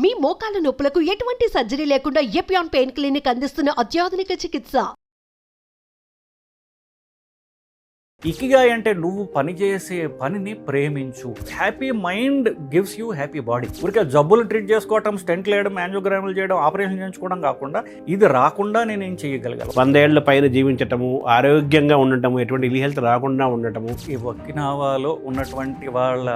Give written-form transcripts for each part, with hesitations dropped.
మీ మోకాల నొప్పులకు ఎటువంటి సర్జరీ లేకుండా ఎపియాన్ పెయిన్ క్లినిక్ అందిస్తున్న అత్యాధునిక చికిత్స. ఇకిగాయ్ అంటే నువ్వు పనిచేసే పనిని ప్రేమించు. Happy mind gives you happy body. ఊరికే జబ్బులు ట్రీట్ చేసుకోవటం, స్టెంట్లు వేయడం, యాంజియోగ్రాములు చేయడం, ఆపరేషన్ చేయించుకోవడం కాకుండా ఇది రాకుండా నేనేం చేయగలిగాను. 100 ఏళ్ల పైన జీవించటము, ఆరోగ్యంగా ఉండటము, ఎటువంటి ఇల్ హెల్త్ రాకుండా ఉండటము. ఈ ఒకినావాలో ఉన్నటువంటి వాళ్ళ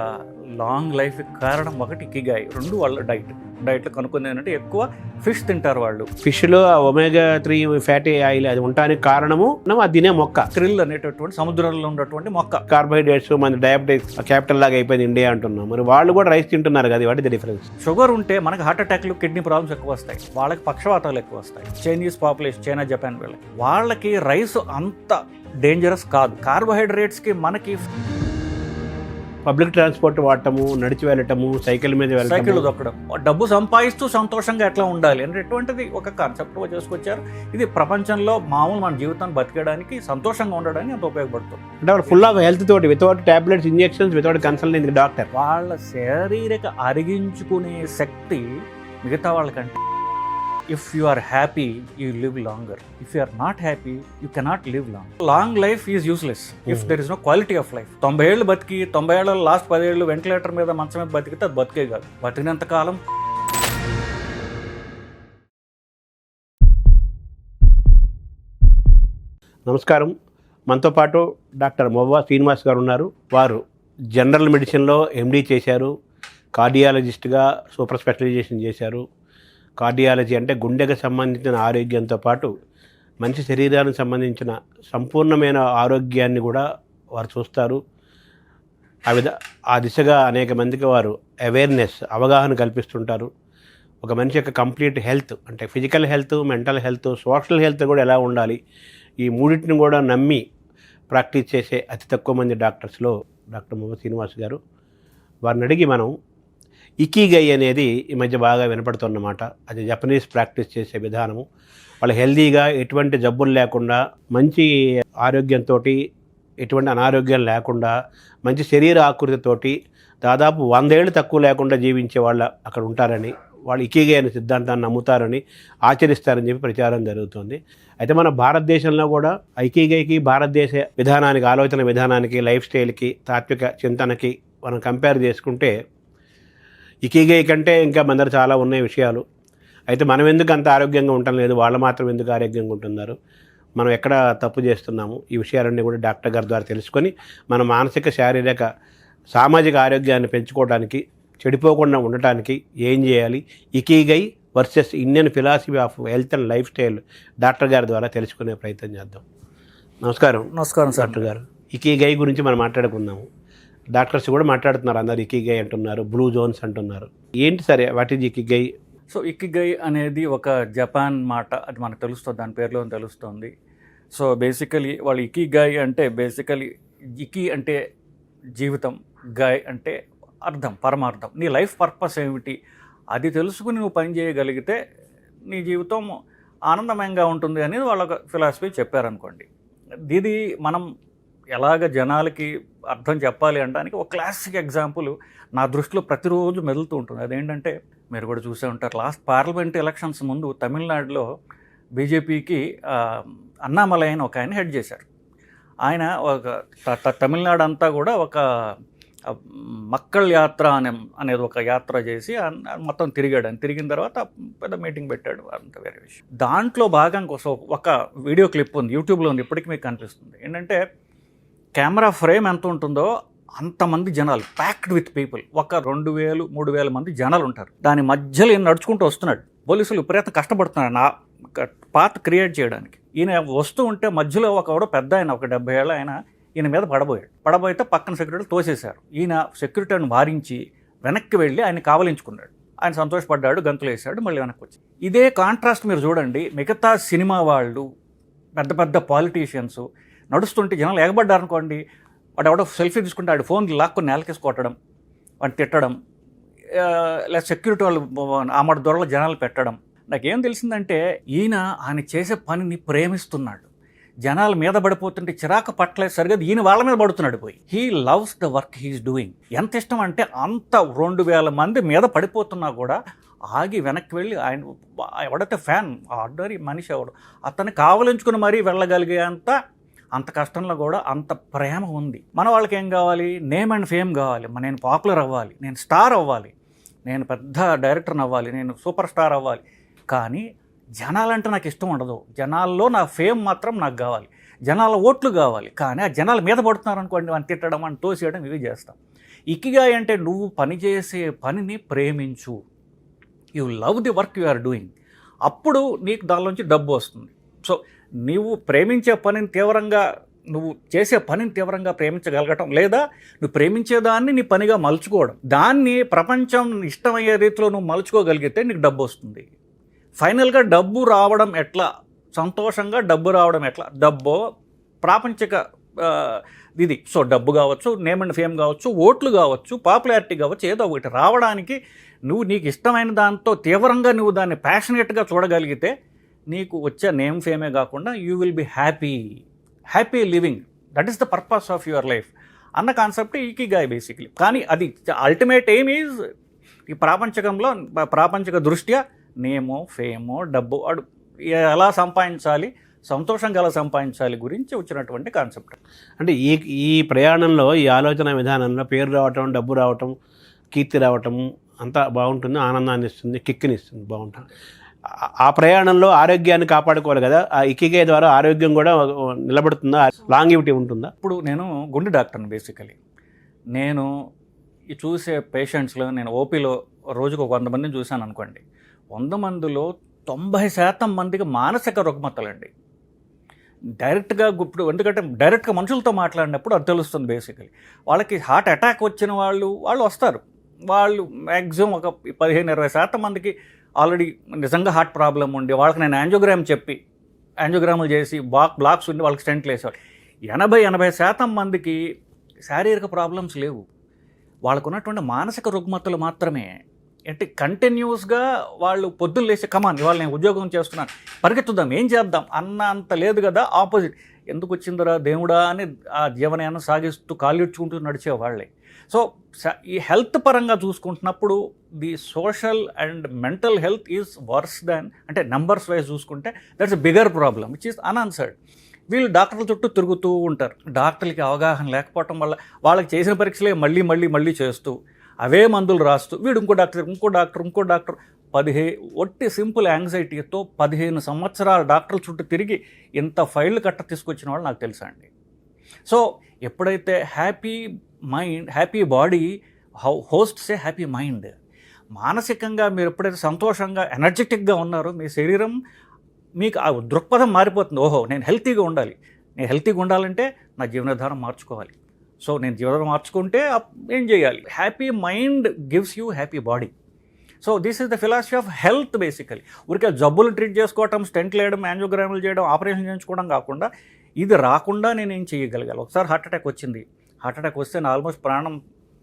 లాంగ్ లైఫ్ కారణం ఒకటి ఇకిగాయ్, రెండు వాళ్ళ డైట్లో కనుక్కుంది ఏంటంటే ఎక్కువ ఫిష్ తింటారు వాళ్ళు. ఫిష్లో ఒమేగా 3 ఫ్యాటీ ఆయిల్ అది ఉండటానికి కారణము అది తినే మొక్క. క్రిల్ అనేటటువంటి సముద్రంలో ఉన్నటువంటి మొక్క. కార్బోహైడ్రేట్స్ మన డయాబెటిక్స్ క్యాపిటల్ లాగా అయిపోయింది ఇండియా అంటున్నాం. మరి వాళ్ళు కూడా రైస్ తింటున్నారు కదా, వాటి ది డిఫరెన్స్. షుగర్ ఉంటే మనకి హార్ట్ అటాక్లు, కిడ్నీ ప్రాబ్లమ్స్ ఎక్కువ వస్తాయి. వాళ్ళకి పక్షవాతాలు ఎక్కువ వస్తాయి. చైనీస్ పాపులేషన్, చైనా, జపాన్ వాళ్ళకి రైస్ అంత డేంజరస్ కాదు. కార్బోహైడ్రేట్స్కి మనకి పబ్లిక్ ట్రాన్స్పోర్ట్ వాడటము, నడిచి వెళ్ళటము, సైకిల్ మీద సైకిల్ దొక్కడం, డబ్బు సంపాదిస్తూ సంతోషంగా ఎట్లా ఉండాలి అనేటువంటిది ఒక కాన్సెప్ట్గా చేసుకొచ్చారు. ఇది ప్రపంచంలో మామూలు మన జీవితాన్ని బతికేయడానికి, సంతోషంగా ఉండడానికి అంత ఉపయోగపడుతుంది. అంటే ఫుల్ ఆఫ్ హెల్త్ తోటి, without tablets, injections, without consulting doctor. వాళ్ళ శారీరక అరిగించుకునే శక్తి మిగతా వాళ్ళకంటే. If you are happy, you live longer. If you are not happy, you cannot live long. Long life is useless if there is no quality of life. 90 ఏళ్ళు బతికి 90 ఏళ్ళ last 10 ఏళ్ళు ventilator మీద మంచం మీద బతికితే అది బతికే కాదు. బతికినంత కాలం నమస్కారం. మనతో పాటు డాక్టర్ మొవ్వా శ్రీనివాస్ గారు ఉన్నారు. వారు జనరల్ మెడిసిన్లో ఎండీ చేశారు, కార్డియాలజిస్ట్గా సూపర్ స్పెషలైజేషన్ చేశారు. కార్డియాలజీ అంటే గుండెకు సంబంధించిన ఆరోగ్యంతో పాటు మనిషి శరీరానికి సంబంధించిన సంపూర్ణమైన ఆరోగ్యాన్ని కూడా వారు చూస్తారు. ఆ దిశగా అనేక మందికి వారు అవేర్నెస్, అవగాహన కల్పిస్తుంటారు. ఒక మనిషి యొక్క కంప్లీట్ హెల్త్ అంటే physical health, mental health, social health కూడా ఎలా ఉండాలి, ఈ మూడింటిని కూడా నమ్మి ప్రాక్టీస్ చేసే అతి తక్కువ మంది డాక్టర్స్లో డాక్టర్ మొవ్వా శ్రీనివాస్ గారు. వారిని అడిగి మనం ఇకిగై అనేది ఈ మధ్య బాగా వినపడుతున్నమాట. అది జపనీస్ ప్రాక్టీస్ చేసే విధానము. వాళ్ళు హెల్దీగా, ఎటువంటి జబ్బులు లేకుండా, మంచి ఆరోగ్యంతో, ఎటువంటి అనారోగ్యం లేకుండా, మంచి శరీర ఆకృతితోటి దాదాపు 100 ఏళ్ళు తక్కువ లేకుండా జీవించే వాళ్ళు అక్కడ ఉంటారని, వాళ్ళు ఇకిగై అనే సిద్ధాంతాన్ని నమ్ముతారని, ఆచరిస్తారని చెప్పి ప్రచారం జరుగుతుంది. అయితే మన భారతదేశంలో కూడా ఇకిగైకి, భారతదేశ విధానానికి, ఆలోచన విధానానికి, లైఫ్ స్టైల్కి, తాత్విక చింతనకి మనం కంపేర్ చేసుకుంటే ఇకిగై కంటే ఇంకా మందరు చాలా ఉన్నాయి విషయాలు. అయితే మనం ఎందుకు అంత ఆరోగ్యంగా ఉండటం లేదు, వాళ్ళు మాత్రం ఎందుకు ఆరోగ్యంగా ఉంటున్నారు, మనం ఎక్కడ తప్పు చేస్తున్నాము, ఈ విషయాలన్నీ కూడా డాక్టర్ గారి ద్వారా తెలుసుకొని మన మానసిక, శారీరక, సామాజిక ఆరోగ్యాన్ని పెంచుకోవడానికి, చెడిపోకుండా ఉండటానికి ఏం చేయాలి, ikigai versus Indian philosophy of health and lifestyle doctor గారి ద్వారా తెలుసుకునే ప్రయత్నం చేద్దాం. నమస్కారం. నమస్కారం డాక్టర్ గారు. ఇకిగై గురించి మనం మాట్లాడుకుందాము. డాక్టర్స్ కూడా మాట్లాడుతున్నారు, అందరు ఇకిగై అంటున్నారు, బ్లూ జోన్స్ అంటున్నారు. ఏంటి సరే, what is ikigai? So ikigai అనేది ఒక జపాన్ మాట, అది మనకు తెలుస్తుంది, దాని పేరులో తెలుస్తుంది. సో బేసికలీ వాళ్ళు ఇకిగై అంటే బేసికలీ ఇకి అంటే జీవితం, గై అంటే అర్థం, పరమార్థం. నీ లైఫ్ పర్పస్ ఏమిటి అది తెలుసుకుని నువ్వు పని చేయగలిగితే నీ జీవితం ఆనందమయంగా ఉంటుంది అనేది వాళ్ళ ఫిలాసఫీ చెప్పారనుకోండి. ఇది మనం ఎలాగ జనాలకి అర్థం చెప్పాలి అనడానికి ఒక క్లాసిక్ ఎగ్జాంపుల్ నా దృష్టిలో ప్రతిరోజు మెదులుతూ ఉంటుంది. అదేంటంటే, మీరు కూడా చూసే ఉంటారు, లాస్ట్ పార్లమెంట్ ఎలక్షన్స్ ముందు తమిళనాడులో బీజేపీకి అన్నామలై అని ఒక ఆయన హెడ్ చేశారు. ఆయన ఒక తమిళనాడు అంతా కూడా ఒక మక్కళ్ యాత్ర అనేది ఒక యాత్ర చేసి మొత్తం తిరిగాడు. అని తిరిగిన తర్వాత పెద్ద మీటింగ్ పెట్టాడు, అంత వేరే విషయం. దాంట్లో భాగంగా ఒక వీడియో క్లిప్ ఉంది, యూట్యూబ్లో ఉంది, ఇప్పటికీ మీకు కనిపిస్తుంది. ఏంటంటే, కెమెరా ఫ్రేమ్ ఎంత ఉంటుందో అంతమంది జనాలు, ప్యాక్డ్ విత్ పీపుల్, ఒక 2000-3000 మంది జనాలు ఉంటారు. దాని మధ్యలో ఈయన నడుచుకుంటూ వస్తున్నాడు. పోలీసులు విపరీతం కష్టపడుతున్నాడు నా పాత్ క్రియేట్ చేయడానికి. ఈయన వస్తూ ఉంటే మధ్యలో ఒకడు పెద్ద ఆయన, ఒక 70 ఏళ్ళ ఆయన ఈయన మీద పడబోయితే పక్కన సెక్యూరిటీ తోసేశారు. ఈయన సెక్యూరిటీని వారించి వెనక్కి వెళ్ళి ఆయన కావలించుకున్నాడు. ఆయన సంతోషపడ్డాడు, గంతులు వేశాడు, మళ్ళీ వెనక్కి వచ్చి. ఇదే కాంట్రాస్ట్ మీరు చూడండి, మిగతా సినిమా వాళ్ళు, పెద్ద పెద్ద పాలిటీషియన్స్ నడుస్తుంటే జనాలు ఎగబడ్డారనుకోండి, వాడు ఎవడో సెల్ఫీ తీసుకుంటే వాడి ఫోన్ లాక్కొని నేలకేసి కొట్టడం, వాడిని తిట్టడం, లేదా సెక్యూరిటీ వాళ్ళు ఆమడ దొరలో జనాలు పెట్టడం. నాకేం తెలిసిందంటే, ఆయన చేసే పనిని ప్రేమిస్తున్నాడు. జనాల మీద పడిపోతుంటే చిరాకు పట్టలేదు సరిగ్గా, ఈయన వాళ్ళ మీద పడుతున్నాడు పోయి. He loves the work he's doing. ఎంత ఇష్టం అంటే, అంత 2000 మంది మీద పడిపోతున్నా కూడా ఆగి వెనక్కి వెళ్ళి ఆయన ఎవడైతే ఫ్యాన్ ఆర్డినరీ మనిషి ఎవడు అతన్ని కావలించుకుని మరీ వెళ్ళగలిగే అంత కష్టంలో కూడా అంత ప్రేమ ఉంది. మన వాళ్ళకి ఏం కావాలి? నేమ్ అండ్ ఫేమ్ కావాలి. నేను పాపులర్ అవ్వాలి, నేను స్టార్ అవ్వాలి, నేను పెద్ద డైరెక్టర్ని అవ్వాలి, నేను సూపర్ స్టార్ అవ్వాలి. కానీ జనాలంటే నాకు ఇష్టం ఉండదు. జనాల్లో నా ఫేమ్ మాత్రం నాకు కావాలి, జనాల ఓట్లు కావాలి. కానీ ఆ జనాల మీద పడుతున్నారు అనుకోండి, అని తిట్టడం, అని తోసేయడం, ఇవి చేస్తాం. ఇకిగాయ్ అంటే నువ్వు పనిచేసే పనిని ప్రేమించు. You love the work you are doing. అప్పుడు నీకు దానిలోంచి డబ్బు వస్తుంది. సో నువ్వు ప్రేమించే పనిని తీవ్రంగా, నువ్వు చేసే పనిని తీవ్రంగా ప్రేమించగలగటం, లేదా నువ్వు ప్రేమించేదాన్ని నీ పనిగా మలుచుకోవడం, దాన్ని ప్రపంచం ఇష్టమయ్యే రీతిలో నువ్వు మలుచుకోగలిగితే నీకు డబ్బు వస్తుంది. ఫైనల్గా డబ్బు రావడం ఎట్లా? సంతోషంగా డబ్బు రావడం ఎట్లా? డబ్బు ప్రాపంచిక ఇది. సో డబ్బు కావచ్చు, నేమ్ అండ్ ఫేమ్ కావచ్చు, ఓట్లు కావచ్చు, పాపులారిటీ కావచ్చు, ఏదో ఒకటి రావడానికి నువ్వు నీకు ఇష్టమైన దాంతో తీవ్రంగా నువ్వు దాన్ని ప్యాషనేట్గా చూడగలిగితే నీకు వచ్చే నేమ్ ఫేమే కాకుండా you will be happy living. That is the purpose of your life అన్న కాన్సెప్ట్ ఇకిగాయ్ బేసిక్లీ. కానీ అది అల్టిమేట్ ఎయిమ్ ఈజ్ ఈ ప్రాపంచిక దృష్ట్యా నేమో ఫేమో డబ్బు ఎలా సంపాదించాలి, సంతోషంగా ఎలా సంపాదించాలి గురించి వచ్చినటువంటి కాన్సెప్ట్. అంటే ఈ ప్రయాణంలో, ఈ ఆలోచన విధానంలో పేరు రావటం, డబ్బు రావటం, కీర్తి రావటం అంతా బాగుంటుంది, ఆనందాన్ని ఇస్తుంది, కిక్ని ఇస్తుంది, బాగుంటుంది. ఆ ప్రయాణంలో ఆరోగ్యాన్ని కాపాడుకోవాలి కదా. ఆ ఇకిగాయ్ ద్వారా ఆరోగ్యం కూడా నిలబడుతుందా, లాంగివిటీ ఉంటుందా? ఇప్పుడు నేను గుండె డాక్టర్ని బేసికలీ. నేను చూసే పేషెంట్స్లో, నేను ఓపీలో రోజుకు 100 మందిని చూశాను అనుకోండి. 100 మందిలో 90% మందికి మానసిక రుగ్మతలండి. డైరెక్ట్గా ఇప్పుడు ఎందుకంటే డైరెక్ట్గా మనుషులతో మాట్లాడినప్పుడు అది తెలుస్తుంది. బేసికలీ వాళ్ళకి హార్ట్ అటాక్ వచ్చిన వాళ్ళు వస్తారు. వాళ్ళు మ్యాక్సిమం ఒక 15-20% మందికి ఆల్రెడీ నిజంగా హార్ట్ ప్రాబ్లం ఉండి వాళ్ళకి నేను యాంజియోగ్రాములు చేసి బ్లాక్స్ ఉండి వాళ్ళకి స్టెంట్లు వేసేవాళ్ళు. 80% మందికి శారీరక ప్రాబ్లమ్స్ లేవు, వాళ్ళకు ఉన్నటువంటి మానసిక రుగ్మతలు మాత్రమే. అంటే కంటిన్యూస్గా వాళ్ళు పొద్దున్న లేచి కమాన్ ఇవాళ నేను ఉద్యోగం చేస్తున్నాను, పరిగెత్తుదాం, ఏం చేద్దాం అంత లేదు కదా. ఆపోజిట్, ఎందుకు వచ్చిందిరా దేవుడా అని ఆ జీవనాన్ని సాగిస్తూ కాళ్ళిడ్చుకుంటూ నడిచేవాళ్ళే. సో ఈ హెల్త్ పరంగా చూసుకుంటున్నప్పుడు the social and mental health is worse than, అంటే నెంబర్స్ వైజ్ చూసుకుంటే that's a bigger problem which is unanswered. వీళ్ళు డాక్టర్ల చుట్టూ తిరుగుతూ ఉంటారు. డాక్టర్లకి అవగాహన లేకపోవటం వల్ల వాళ్ళకి చేసిన పరీక్షలే మళ్ళీ చేస్తూ అవే మందులు రాస్తూ వీడు ఇంకో డాక్టర్ 15 ఒట్టి సింపుల్ యాంగ్జైటీతో 15 సంవత్సరాల డాక్టర్ల చుట్టూ తిరిగి ఇంత ఫైళ్ళు తీసుకొచ్చిన వాళ్ళు నాకు తెలుసా అండి. సో ఎప్పుడైతే హ్యాపీ బాడీ హోస్ట్స్ ఏ హ్యాపీ మైండ్. మానసికంగా మీరు ఎప్పుడైతే సంతోషంగా ఎనర్జెటిక్గా ఉన్నారో మీ శరీరం, మీకు ఆ దృక్పథం మారిపోతుంది. ఓహో, నేను హెల్తీగా ఉండాలంటే నా జీవనధారం మార్చుకోవాలి. సో నేను జీవనం మార్చుకుంటే ఏం చేయాలి? Happy mind gives you happy body. So this is the philosophy of health basically. ఊరికే జబ్బులు ట్రీట్ చేసుకోవటం, స్టెంట్లు వేయడం, యాంజియోగ్రాములు చేయడం, ఆపరేషన్ చేయించుకోవడం కాకుండా ఇది రాకుండా నేను ఏం చేయగలగాలి? ఒకసారి హార్ట్ అటాక్ వస్తే నేను ఆల్మోస్ట్ ప్రాణం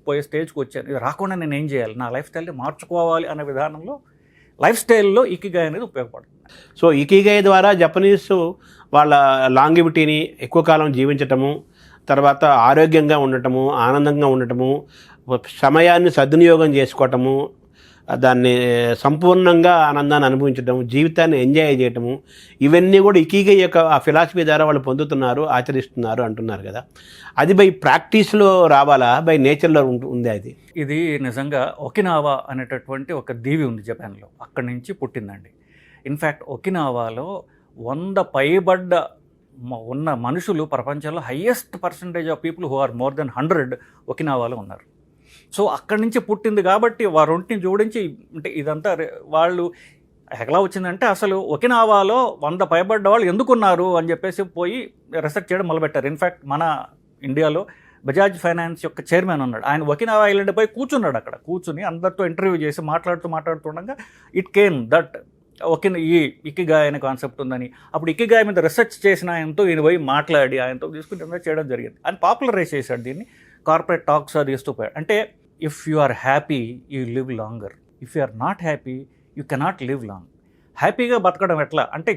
పోయే స్టేజ్కి వచ్చాను. ఇది రాకుండా నేను ఏం చేయాలి? నా లైఫ్ స్టైల్ని మార్చుకోవాలి అనే విధానంలో లైఫ్ స్టైల్లో ఇకిగాయ్ అనేది ఉపయోగపడుతుంది. సో ఇకిగాయ్ ద్వారా జపనీస్ వాళ్ళ లాంగివిటీని ఎక్కువ కాలం జీవించటము, తర్వాత ఆరోగ్యంగా ఉండటము, ఆనందంగా ఉండటము, సమయాన్ని సద్వినియోగం చేసుకోవటము, దాన్ని సంపూర్ణంగా ఆనందాన్ని అనుభవించటం, జీవితాన్ని ఎంజాయ్ చేయటము, ఇవన్నీ కూడా ఇకిగాయ్ యొక్క ఆ ఫిలాసఫీ ద్వారా వాళ్ళు పొందుతున్నారు, ఆచరిస్తున్నారు అంటున్నారు కదా. అది బై ప్రాక్టీస్లో రావాలా, బై నేచర్లో ఉంది? ఇది నిజంగా ఒకినావా అనేటటువంటి ఒక దీవి ఉంది జపాన్లో, అక్కడి నుంచి పుట్టిందండి. ఇన్ఫ్యాక్ట్ ఒకినావాలో 100 పైబడ్డ ఉన్న మనుషులు ప్రపంచంలో highest percentage of people who are more than 100 ఒకినావాలో ఉన్నారు. సో అక్కడి నుంచి పుట్టింది కాబట్టి వారింటిని జోడించి, అంటే ఇదంతా వాళ్ళు ఎలా వచ్చిందంటే అసలు ఒకినావాలో 100 పైబడ్డ వాళ్ళు ఎందుకున్నారు అని చెప్పేసి పోయి రీసెర్చ్ చేయడం మొదలుపెట్టారు. ఇన్ఫ్యాక్ట్ మన ఇండియాలో బజాజ్ ఫైనాన్స్ యొక్క చైర్మన్ ఉన్నాడు, ఆయన ఒకినావా ఐలాండ్ పోయి కూర్చున్నాడు. అక్కడ కూర్చుని అందరితో ఇంటర్వ్యూ చేసి మాట్లాడుతుండగా ఇట్ కేమ్ దట్ ఇకిగాయ్ అనే కాన్సెప్ట్ ఉందని. అప్పుడు ఇకిగాయ్ మీద రీసెర్చ్ చేసిన ఆయనతో ఈయన పోయి మాట్లాడి ఆయనతో తీసుకుని చేయడం జరిగింది. ఆయన పాపులరైజ్ చేశాడు దీన్ని, కార్పొరేట్ టాక్స్ అది ఇస్తూ పోయాడు. అంటే if you are happy you live longer, if you are not happy you cannot live long. హ్యాపీగా బతకడం ఎట్లా అంటే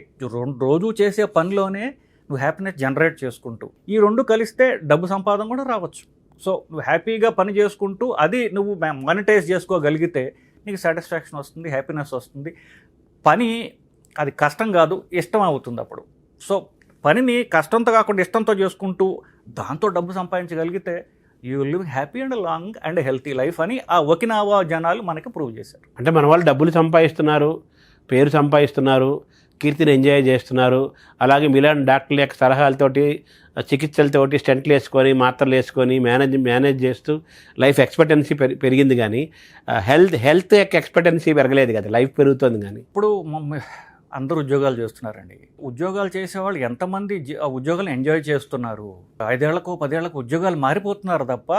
రోజు చేసే పనిలోనే నువ్వు హ్యాపీనెస్ జనరేట్ చేసుకుంటూ, ఈ రెండు కలిస్తే డబ్బు సంపాదన కూడా రావచ్చు. సో నువ్వు హ్యాపీగా పని చేసుకుంటూ అది నువ్వు మానిటైజ్ చేసుకోగలిగితే నీకు సాటిస్ఫాక్షన్ వస్తుంది, హ్యాపీనెస్ వస్తుంది. పని అది కష్టం కాదు, ఇష్టం అవుతుంది అప్పుడు. సో పనిని కష్టంతో కాకుండా ఇష్టంతో చేసుకుంటూ దాంతో డబ్బు సంపాదించగలిగితే you will live happy and long and healthy life అని ఆ ఒకినావా జనాలు మనకి ప్రూవ్ చేశారు. అంటే మన వాళ్ళు డబ్బులు సంపాదిస్తున్నారు, పేరు సంపాదిస్తున్నారు, కీర్తిని ఎంజాయ్ చేస్తున్నారు. అలాగే మిలాన్ డాక్టర్ల యొక్క సలహాలతోటి, చికిత్సలతోటి స్టెంట్లు వేసుకొని, మాత్రలు వేసుకొని మేనేజ్ చేస్తూ లైఫ్ ఎక్స్పెక్టెన్సీ పెరిగింది. కానీ హెల్త్ యొక్క ఎక్స్పెక్టెన్సీ పెరగలేదు కదా, లైఫ్ పెరుగుతుంది. కానీ ఇప్పుడు అందరూ ఉద్యోగాలు చేస్తున్నారండి. ఉద్యోగాలు చేసేవాళ్ళు ఎంతమంది ఆ ఉద్యోగాలు ఎంజాయ్ చేస్తున్నారు? 5 ఏళ్లకు 10 ఏళ్లకు ఉద్యోగాలు మారిపోతున్నారు తప్ప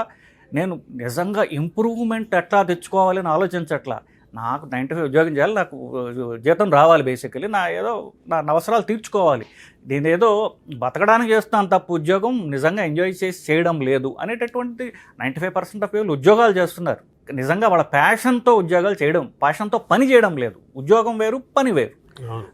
నేను నిజంగా ఇంప్రూవ్మెంట్ ఎట్లా తెచ్చుకోవాలని ఆలోచించట్లా. నాకు 95 ఉద్యోగం చేయాలి, నాకు జీతం రావాలి, బేసికలీ నా అవసరాలు తీర్చుకోవాలి, నేను ఏదో బతకడానికి చేస్తాను తప్ప ఉద్యోగం నిజంగా ఎంజాయ్ చేసి చేయడం లేదు అనేటటువంటి 95% ఆఫ్ పీపుల్ ఉద్యోగాలు చేస్తున్నారు. నిజంగా వాళ్ళ ప్యాషన్తో ఉద్యోగాలు చేయడం, ప్యాషన్తో పని చేయడం లేదు. ఉద్యోగం వేరు, పని వేరు.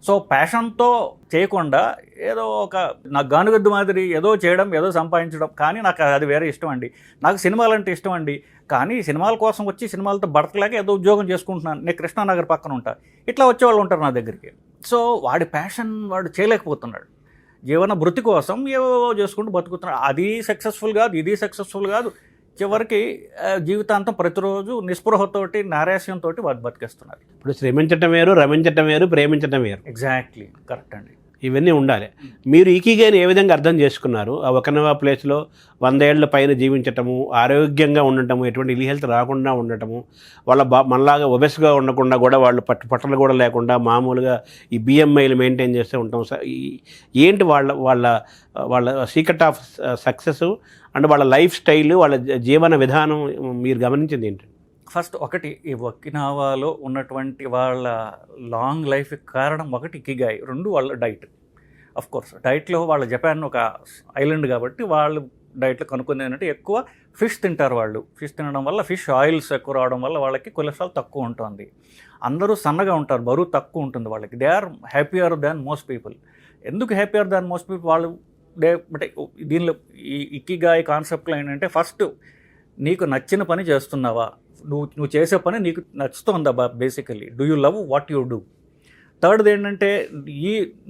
సో ప్యాషన్తో చేయకుండా ఏదో ఒక నాకు గానుగద్దు మాదిరి ఏదో చేయడం, ఏదో సంపాదించడం, కానీ నాకు అది వేరే ఇష్టం అండి. నాకు సినిమాలు అంటే ఇష్టం అండి, కానీ సినిమాల కోసం వచ్చి సినిమాలతో బతకలేక ఏదో ఉద్యోగం చేసుకుంటున్నాను, నేను కృష్ణానగర్ పక్కన ఉంటా, ఇట్లా వచ్చేవాళ్ళు ఉంటారు నా దగ్గరికి. సో వాడి ప్యాషన్ వాడు చేయలేకపోతున్నాడు, జీవన భృతి కోసం ఏవో చేసుకుంటూ బతుకుతున్నాడు. అది సక్సెస్ఫుల్ కాదు, ఇది సక్సెస్ఫుల్ కాదు. చివరికి జీవితాంతం ప్రతిరోజు నిస్పృహతోటి, నైరాశ్యంతో బతికేస్తున్నారు. ఇప్పుడు శ్రమించటం వేరు, రమించటం వేరు, ప్రేమించటం వేరు. ఎగ్జాక్ట్లీ, కరెక్ట్ అండి. ఇవన్నీ ఉండాలి. మీరు ఈకీగాని ఏ విధంగా అర్థం చేసుకున్నారు? ఆ ఒకనవా ప్లేస్లో 100 ఏళ్ల పైన జీవించటము, ఆరోగ్యంగా ఉండటము, ఎటువంటి ఇల్ హెల్త్ రాకుండా ఉండటము, వాళ్ళ మనలాగా ఒబెస్గా ఉండకుండా కూడా, వాళ్ళు పట్టలు కూడా లేకుండా మామూలుగా ఈ బిఎంఐలు మెయింటైన్ చేస్తూ ఉంటాం. ఏంటి వాళ్ళ సీక్రెట్ ఆఫ్ సక్సెస్ అండ్ వాళ్ళ లైఫ్ స్టైల్, వాళ్ళ జీవన విధానం మీరు గమనించింది ఏంటి? ఫస్ట్ ఒకటి, ఈ ఒకినావాలో ఉన్నటువంటి వాళ్ళ లాంగ్ లైఫ్కి కారణం ఒకటి ఇకిగాయ్, 2 వాళ్ళ డైట్. అఫ్ కోర్స్ డైట్లో వాళ్ళ జపాన్ ఒక ఐలాండ్ కాబట్టి వాళ్ళు డైట్లో కనుక్కుంది ఏంటంటే ఎక్కువ ఫిష్ తింటారు వాళ్ళు. ఫిష్ తినడం వల్ల ఫిష్ ఆయిల్స్ ఎక్కువ రావడం వల్ల వాళ్ళకి కొలెస్ట్రాల్ తక్కువ ఉంటుంది. అందరూ సన్నగా ఉంటారు, బరువు తక్కువ ఉంటుంది వాళ్ళకి. They are happier than most people. ఎందుకు హ్యాపీయర్ దాన్ మోస్ట్ పీపుల్? వాళ్ళు అంటే దీనిలో ఈ ఇకిగాయ్ కాన్సెప్ట్లో ఏంటంటే, ఫస్ట్ నీకు నచ్చిన పని చేస్తున్నావా, నువ్వు చేసే పని నీకు నచ్చుతుందా basically, do you love what you do. థర్డ్ది ఏంటంటే,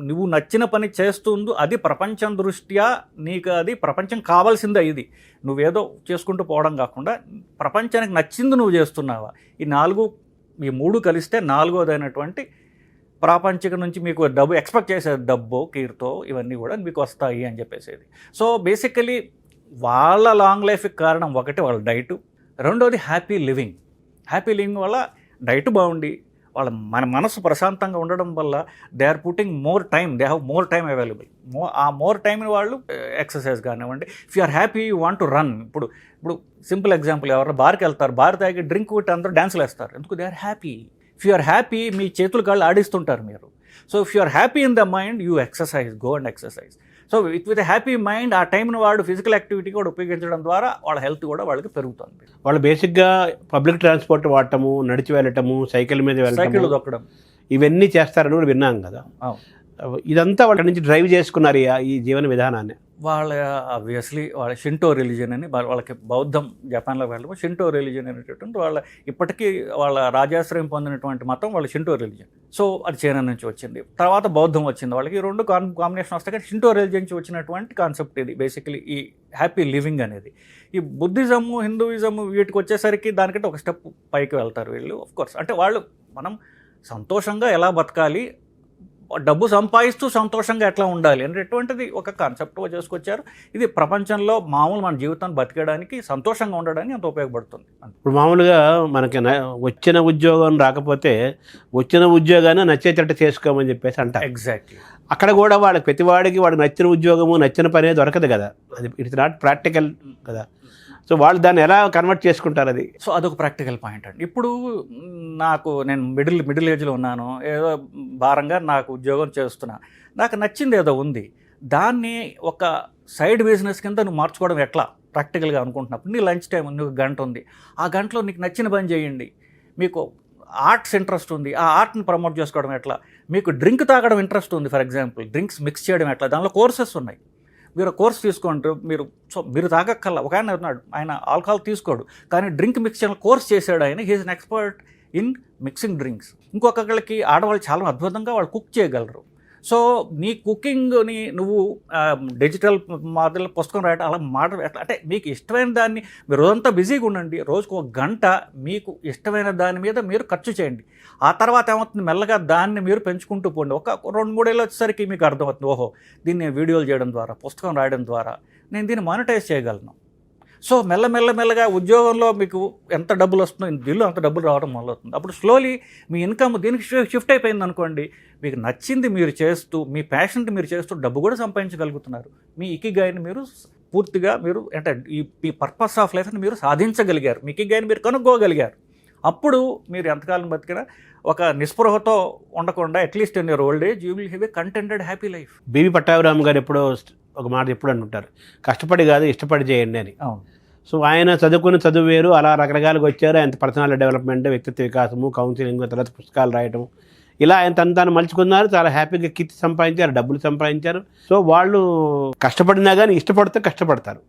నువ్వు నచ్చిన పని చేస్తుందో అది ప్రపంచం దృష్ట్యా నీకు అది ప్రపంచం కావాల్సిందే. ఇది నువ్వేదో చేసుకుంటూ పోవడం కాకుండా ప్రపంచానికి నచ్చింది నువ్వు చేస్తున్నావా. ఈ 3 కలిస్తే 4వదైనటువంటి ప్రాపంచిక నుంచి మీకు డబ్బు ఎక్స్పెక్ట్ చేసేది, డబ్బు కీర్తో ఇవన్నీ కూడా మీకు వస్తాయి అని చెప్పేసేది. సో బేసికలీ వాళ్ళ లాంగ్ లైఫ్కి కారణం ఒకటి వాళ్ళ డైటు, 2వది హ్యాపీ లివింగ్. హ్యాపీ లివింగ్ వల్ల డైట్ బాగుండి మన మనసు ప్రశాంతంగా ఉండడం వల్ల they are putting more time, they have more time available. ఆ మోర్ టైంని వాళ్ళు ఎక్సర్సైజ్ కానివ్వండి, if you are happy you want to run. ఇప్పుడు సింపుల్ ఎగ్జాంపుల్, ఎవరైనా బార్కి వెళ్తారు, బార్ తాగి డ్రింక్ కొట్టి అందరూ డ్యాన్స్లు వేస్తారు, ఎందుకు? They are happy. If you are happy, మీ చేతులు కాళ్ళు ఆడిస్తుంటారు మీరు. So if you are happy in the mind, you exercise, go and exercise. So with happy mind ఆ టైంని వాడు ఫిజికల్ యాక్టివిటీ కూడా ఉపయోగించడం ద్వారా వాళ్ళ హెల్త్ కూడా వాళ్ళకి పెరుగుతుంది. వాళ్ళు బేసిక్గా పబ్లిక్ ట్రాన్స్పోర్ట్ వాడటము, నడిచి వెళ్ళటము, సైకిల్ మీద వెళ్ళటం, సైకిల్ దొక్కడం, ఇవన్నీ చేస్తారని కూడా విన్నాం కదా. ఇదంతా వాళ్ళ నుంచి డ్రైవ్ చేసుకున్నారు ఈ జీవన విధానాన్ని. వాళ్ళ ఆబ్వియస్లీ వాళ్ళ షింటో రిలీజియన్ అని, వాళ్ళకి బౌద్ధం జపాన్లో వెళ్ళడం షింటో రిలీజియన్ అనేటటువంటి వాళ్ళ ఇప్పటికీ వాళ్ళ రాజాశ్రయం పొందినటువంటి మతం వాళ్ళ షింటో రిలీజియన్. సో అది చైనా నుంచి వచ్చింది, తర్వాత బౌద్ధం వచ్చింది. వాళ్ళకి 2 కాంబినేషన్ వస్తాయి. కానీ షింటో రిలీజియన్ నుంచి వచ్చినటువంటి కాన్సెప్ట్ ఇది బేసికలీ, ఈ హ్యాపీ లివింగ్ అనేది. ఈ బుద్ధిజము, హిందూయిజము వీటికి వచ్చేసరికి దానికంటే ఒక స్టెప్ పైకి వెళ్తారు వీళ్ళు. ఆఫ్ కోర్స్ అంటే వాళ్ళు మనం సంతోషంగా ఎలా బతకాలి, డబ్బు సంపాదిస్తూ సంతోషంగా ఎట్లా ఉండాలి అనేటువంటిది ఒక కాన్సెప్ట్గా చేసుకొచ్చారు. ఇది ప్రపంచంలో మామూలు మన జీవితాన్ని బతికేయడానికి, సంతోషంగా ఉండడానికి అంత ఉపయోగపడుతుంది. ఇప్పుడు మామూలుగా మనకి వచ్చిన ఉద్యోగం రాకపోతే వచ్చిన ఉద్యోగాన్ని నచ్చేటట్టు చేసుకోమని చెప్పేసి అంటారు. ఎగ్జాక్ట్లీ. అక్కడ కూడా వాళ్ళకి ప్రతివాడికి వాడికి నచ్చిన ఉద్యోగము, నచ్చిన పనే దొరకదు కదా. అది ఇట్స్ నాట్ ప్రాక్టికల్ కదా. సో వాళ్ళు దాన్ని ఎలా కన్వర్ట్ చేసుకుంటారు అది? సో అదొక ప్రాక్టికల్ పాయింట్ అండి. ఇప్పుడు నేను మిడిల్ ఏజ్లో ఉన్నాను, ఏదో భారంగా నాకు ఉద్యోగం చేస్తున్నా, నాకు నచ్చింది ఏదో ఉంది, దాన్ని ఒక సైడ్ బిజినెస్ కింద నువ్వు మార్చుకోవడం ఎట్లా ప్రాక్టికల్గా అనుకుంటున్నప్పుడు, నీ లంచ్ టైం నీకు గంట ఉంది, ఆ గంటలో నీకు నచ్చిన పని చేయండి. మీకు ఆర్ట్స్ ఇంట్రెస్ట్ ఉంది, ఆ ఆర్ట్ని ప్రమోట్ చేసుకోవడం ఎట్లా? మీకు డ్రింక్ తాగడం ఇంట్రెస్ట్ ఉంది, ఫర్ ఎగ్జాంపుల్ డ్రింక్స్ మిక్స్ చేయడం ఎట్లా? దానిలో కోర్సెస్ ఉన్నాయి. మీరు కోర్స్ తీసుకోండి, మీరు తాగక్కల్లా. ఒక ఆయన ఆల్కహాల్ తీసుకోడు, కానీ డ్రింక్ మిక్స్ చేయడం కోర్స్ చేశాడు ఆయన. He is an expert in mixing drinks. ఇంకొకళ్ళకి ఆడవాళ్ళు చాలా అద్భుతంగా వాళ్ళు కుక్ చేయగలరు. సో నీ కుకింగ్ని నువ్వు డిజిటల్ మాదిరి పుస్తకం రాయడం అలా అంటే మీకు ఇష్టమైన దాన్ని మీరు రోజంతా బిజీగా ఉండండి, రోజుకు 1 గంట మీకు ఇష్టమైన దాని మీద మీరు ఖర్చు చేయండి. ఆ తర్వాత ఏమవుతుంది, మెల్లగా దాన్ని మీరు పెంచుకుంటూ పోండి. ఒక 2-3 ఏళ్ళు వచ్చేసరికి మీకు అర్థమవుతుంది, ఓహో దీన్ని నేను వీడియోలు చేయడం ద్వారా, పుస్తకం రాయడం ద్వారా నేను దీన్ని మానిటైజ్ చేయగలను. సో మెల్లగా ఉద్యోగంలో మీకు ఎంత డబ్బులు వస్తుందో దీనిలో అంత డబ్బులు రావడం మొదలవుతుంది. అప్పుడు స్లోలీ మీ ఇన్కమ్ దీనికి షిఫ్ట్ అయిపోయింది అనుకోండి. మీకు నచ్చింది మీరు చేస్తూ, మీ ప్యాషన్ మీరు చేస్తూ డబ్బు కూడా సంపాదించగలుగుతున్నారు. మీ ఇకిగాయిని మీరు పూర్తిగా మీరు అంటే ఈ పర్పస్ ఆఫ్ లైఫ్ని మీరు సాధించగలిగారు, మీ ఇకిగాయిని మీరు కనుక్కోగలిగారు. అప్పుడు మీరు ఎంతకాలం బతికినా ఒక నిస్పృహతో ఉండకుండా at least in your old age you will have a contented happy life. BV Pattabhiram garu ఎప్పుడో ఒక మాట ఎప్పుడు అంటుంటారు, కష్టపడి కాదు ఇష్టపడి చేయండి అని. అవును. సో ఆయన చదువు వేరు, అలా రకరకాలుగా వచ్చారు. ఆయన పర్సనల్ డెవలప్మెంట్, వ్యక్తిత్వ వికాసము, కౌన్సిలింగ్, తర్వాత పుస్తకాలు రాయటం, ఇలా ఆయన తను మలుచుకున్నారు. చాలా హ్యాపీగా కీర్తి సంపాదించారు, డబ్బులు సంపాదించారు. సో వాళ్ళు కష్టపడినా కానీ ఇష్టపడితే కష్టపడతారు,